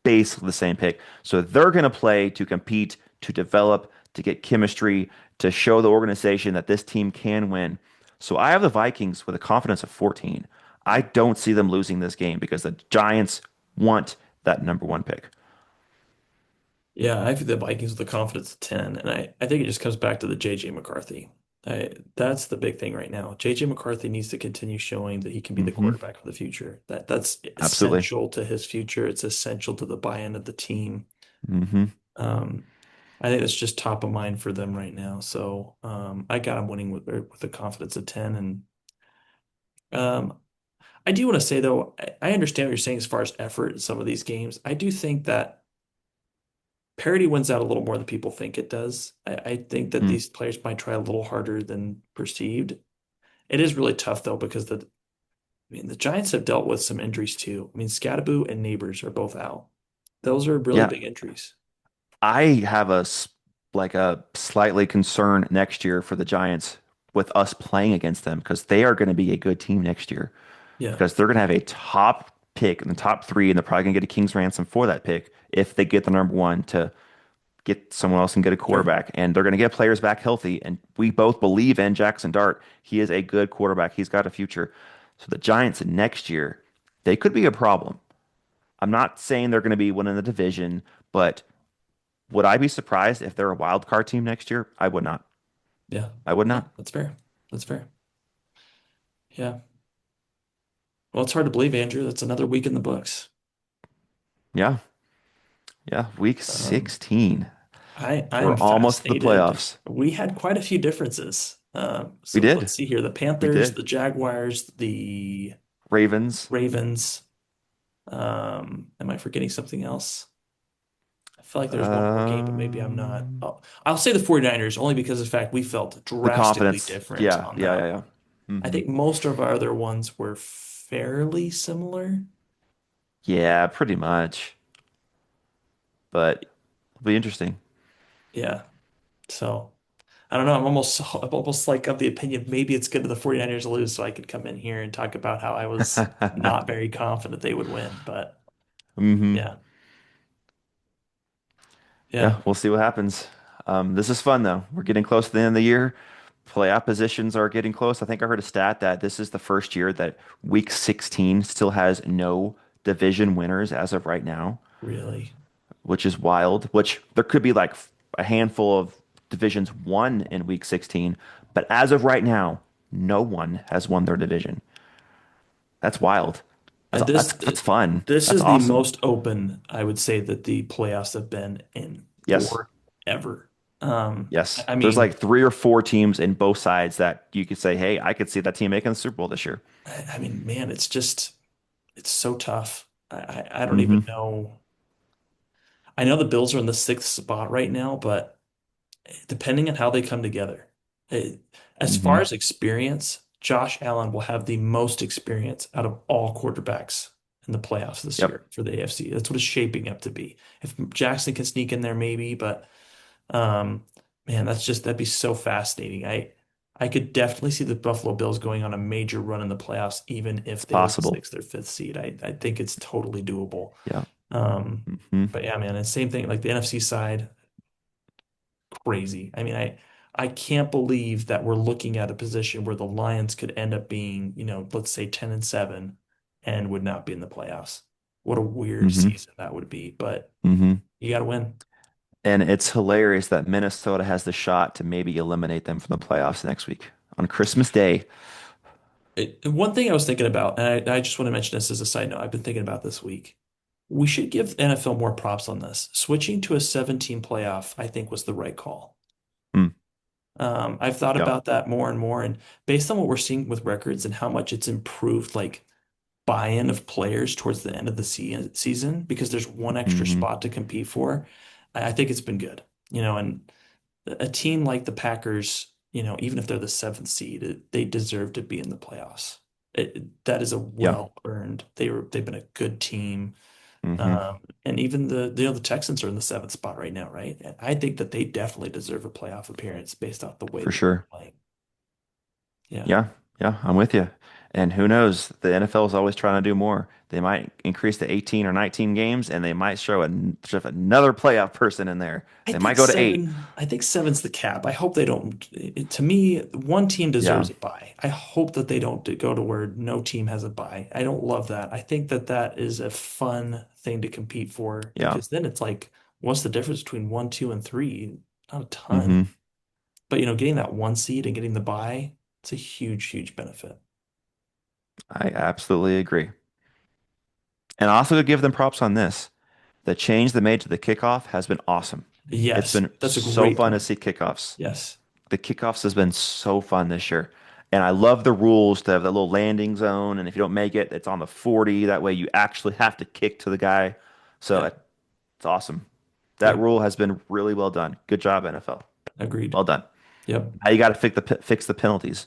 basically the same pick. So they're going to play to compete, to develop, to get chemistry, to show the organization that this team can win. So I have the Vikings with a confidence of 14. I don't see them losing this game because the Giants want that number one pick. Yeah, I think the Vikings with the confidence of 10, and I think it just comes back to the JJ McCarthy. That's the big thing right now. JJ McCarthy needs to continue showing that he can be the Hmm. quarterback for the future. That's Absolutely. essential to his future. It's essential to the buy-in of the team. Hmm. Um, I think that's just top of mind for them right now. So I got him winning with a confidence of 10. And I do want to say though, I understand what you're saying as far as effort in some of these games. I do think that parity wins out a little more than people think it does. I think that Mm. these players might try a little harder than perceived. It is really tough though because the Giants have dealt with some injuries too. I mean, Scadaboo and Neighbors are both out. Those are really Yeah, big injuries. I have like a slightly concern next year for the Giants with us playing against them because they are going to be a good team next year Yeah, because they're going to have a top pick in the top three, and they're probably going to get a king's ransom for that pick if they get the number one to get someone else and get a sure. quarterback. And they're going to get players back healthy. And we both believe in Jackson Dart. He is a good quarterback. He's got a future. So the Giants next year, they could be a problem. I'm not saying they're going to be winning the division, but would I be surprised if they're a wild card team next year? I would not. Yeah. I would No, not. that's fair. That's fair. Yeah. Well, it's hard to believe, Andrew. That's another week in the books. Yeah. Yeah. Week Um, 16. I We're am almost at the fascinated. playoffs. We had quite a few differences. We So let's did. see here. The We Panthers, did. the Jaguars, the Ravens. Ravens. Am I forgetting something else? I feel like there's one more game, but maybe I'm not. Um, Oh, I'll say the 49ers only because of the fact we felt the drastically confidence. different Yeah. on Yeah. Yeah. them. Yeah. I Hmm. think most of our other ones were fairly similar. Yeah, pretty much. But it'll be interesting. Yeah. So I don't know. I'm almost like of the opinion maybe it's good to the 49ers to lose so I could come in here and talk about how I was not very confident they would win. But Hmm. yeah. Yeah, Yeah. we'll see what happens. This is fun though. We're getting close to the end of the year. Playoff positions are getting close. I think I heard a stat that this is the first year that week 16 still has no division winners as of right now, Really. which is wild. Which there could be like a handful of divisions won in week 16, but as of right now, no one has won their division. That's wild. That's And that's that's fun. this That's is the awesome. most open I would say that the playoffs have been in Yes. forever. Yes. I There's mean, like three or four teams in both sides that you could say, hey, I could see that team making the Super Bowl this year. I mean, man, it's so tough. I don't even Hmm. know. I know the Bills are in the sixth spot right now, but depending on how they come together, it, as far Hmm. as experience, Josh Allen will have the most experience out of all quarterbacks in the playoffs this Yep. year for the AFC. That's what it's shaping up to be. If Jackson can sneak in there, maybe, but um, man, that'd be so fascinating. I could definitely see the Buffalo Bills going on a major run in the playoffs, even It's if they were the possible. sixth or fifth seed. I think it's totally doable. Yeah. Um, Hmm. but yeah, man, and same thing like the NFC side, crazy. I mean, I can't believe that we're looking at a position where the Lions could end up being, let's say 10-7 and would not be in the playoffs. What a weird Hmm. season that would be, but Hmm. you got to win. And it's hilarious that Minnesota has the shot to maybe eliminate them from the playoffs next week on Christmas Day. One thing I was thinking about, and I just want to mention this as a side note, I've been thinking about this week. We should give NFL more props on this. Switching to a 17 playoff, I think, was the right call. Hmm. I've thought Yep. about that more and more, and based on what we're seeing with records and how much it's improved, like buy-in of players towards the end of the season, because there's one extra Hmm. spot to compete for, I think it's been good. And a team like the Packers, even if they're the seventh seed, they deserve to be in the playoffs. That is a Yeah. well-earned. They've been a good team. Hmm. And even the Texans are in the seventh spot right now, right? And I think that they definitely deserve a playoff appearance based off the way For that they're sure. playing. Yeah. Yeah. Yeah. I'm with you. And who knows? The NFL is always trying to do more. They might increase to 18 or 19 games, and they might show another playoff person in there. They might go to eight. I think seven's the cap. I hope they don't. To me, one team Yeah. deserves a bye. I hope that they don't go to where no team has a bye. I don't love that. I think that that is a fun thing to compete for Yeah. because then it's like, what's the difference between one, two, and three? Not a ton. Hmm. But getting that one seed and getting the bye, it's a huge, huge benefit. I absolutely agree. And also to give them props on this. The change they made to the kickoff has been awesome. It's Yes, been that's a so great fun to point. see kickoffs. Yes. The kickoffs has been so fun this year. And I love the rules to have that little landing zone. And if you don't make it, it's on the 40. That way you actually have to kick to the guy. So Yeah. it's awesome. That Yep. rule has been really well done. Good job, NFL. Agreed. Well done. Yep. Now you got to fix the penalties.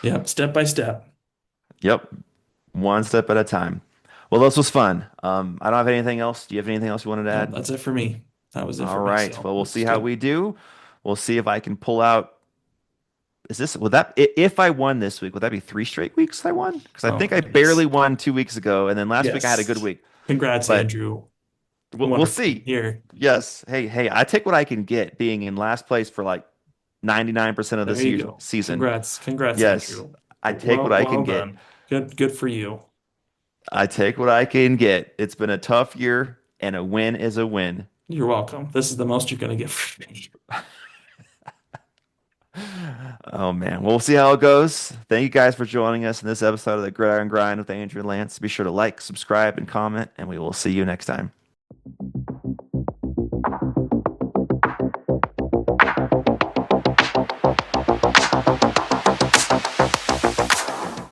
Yep. Step by step. Yep. One step at a time. Well, this was fun. I don't have anything else. Do you have anything else you wanted to No, add? that's it for me. That was it All for me. right. So Well, we'll this see is how good. we do. We'll see if I can pull out. Is this, would that, if I won this week, would that be 3 straight weeks I won? Because I Oh think my I barely goodness. won 2 weeks ago. And then last week I had a good Yes. week. Congrats, But Andrew. we'll Wonderful to see. hear. Yes. Hey, I take what I can get being in last place for like 99% of There this you year's go. season. Congrats, Yes. Andrew. I take what Well, I can well get. done. Good for you. I take what I can get. It's been a tough year, and a win is a win. You're welcome. This is the most you're gonna get from me. Oh man, we'll see how it goes. Thank you guys for joining us in this episode of the Gridiron Grind with Andrew and Lance. Be sure to like, subscribe, and comment, and we will see you next time.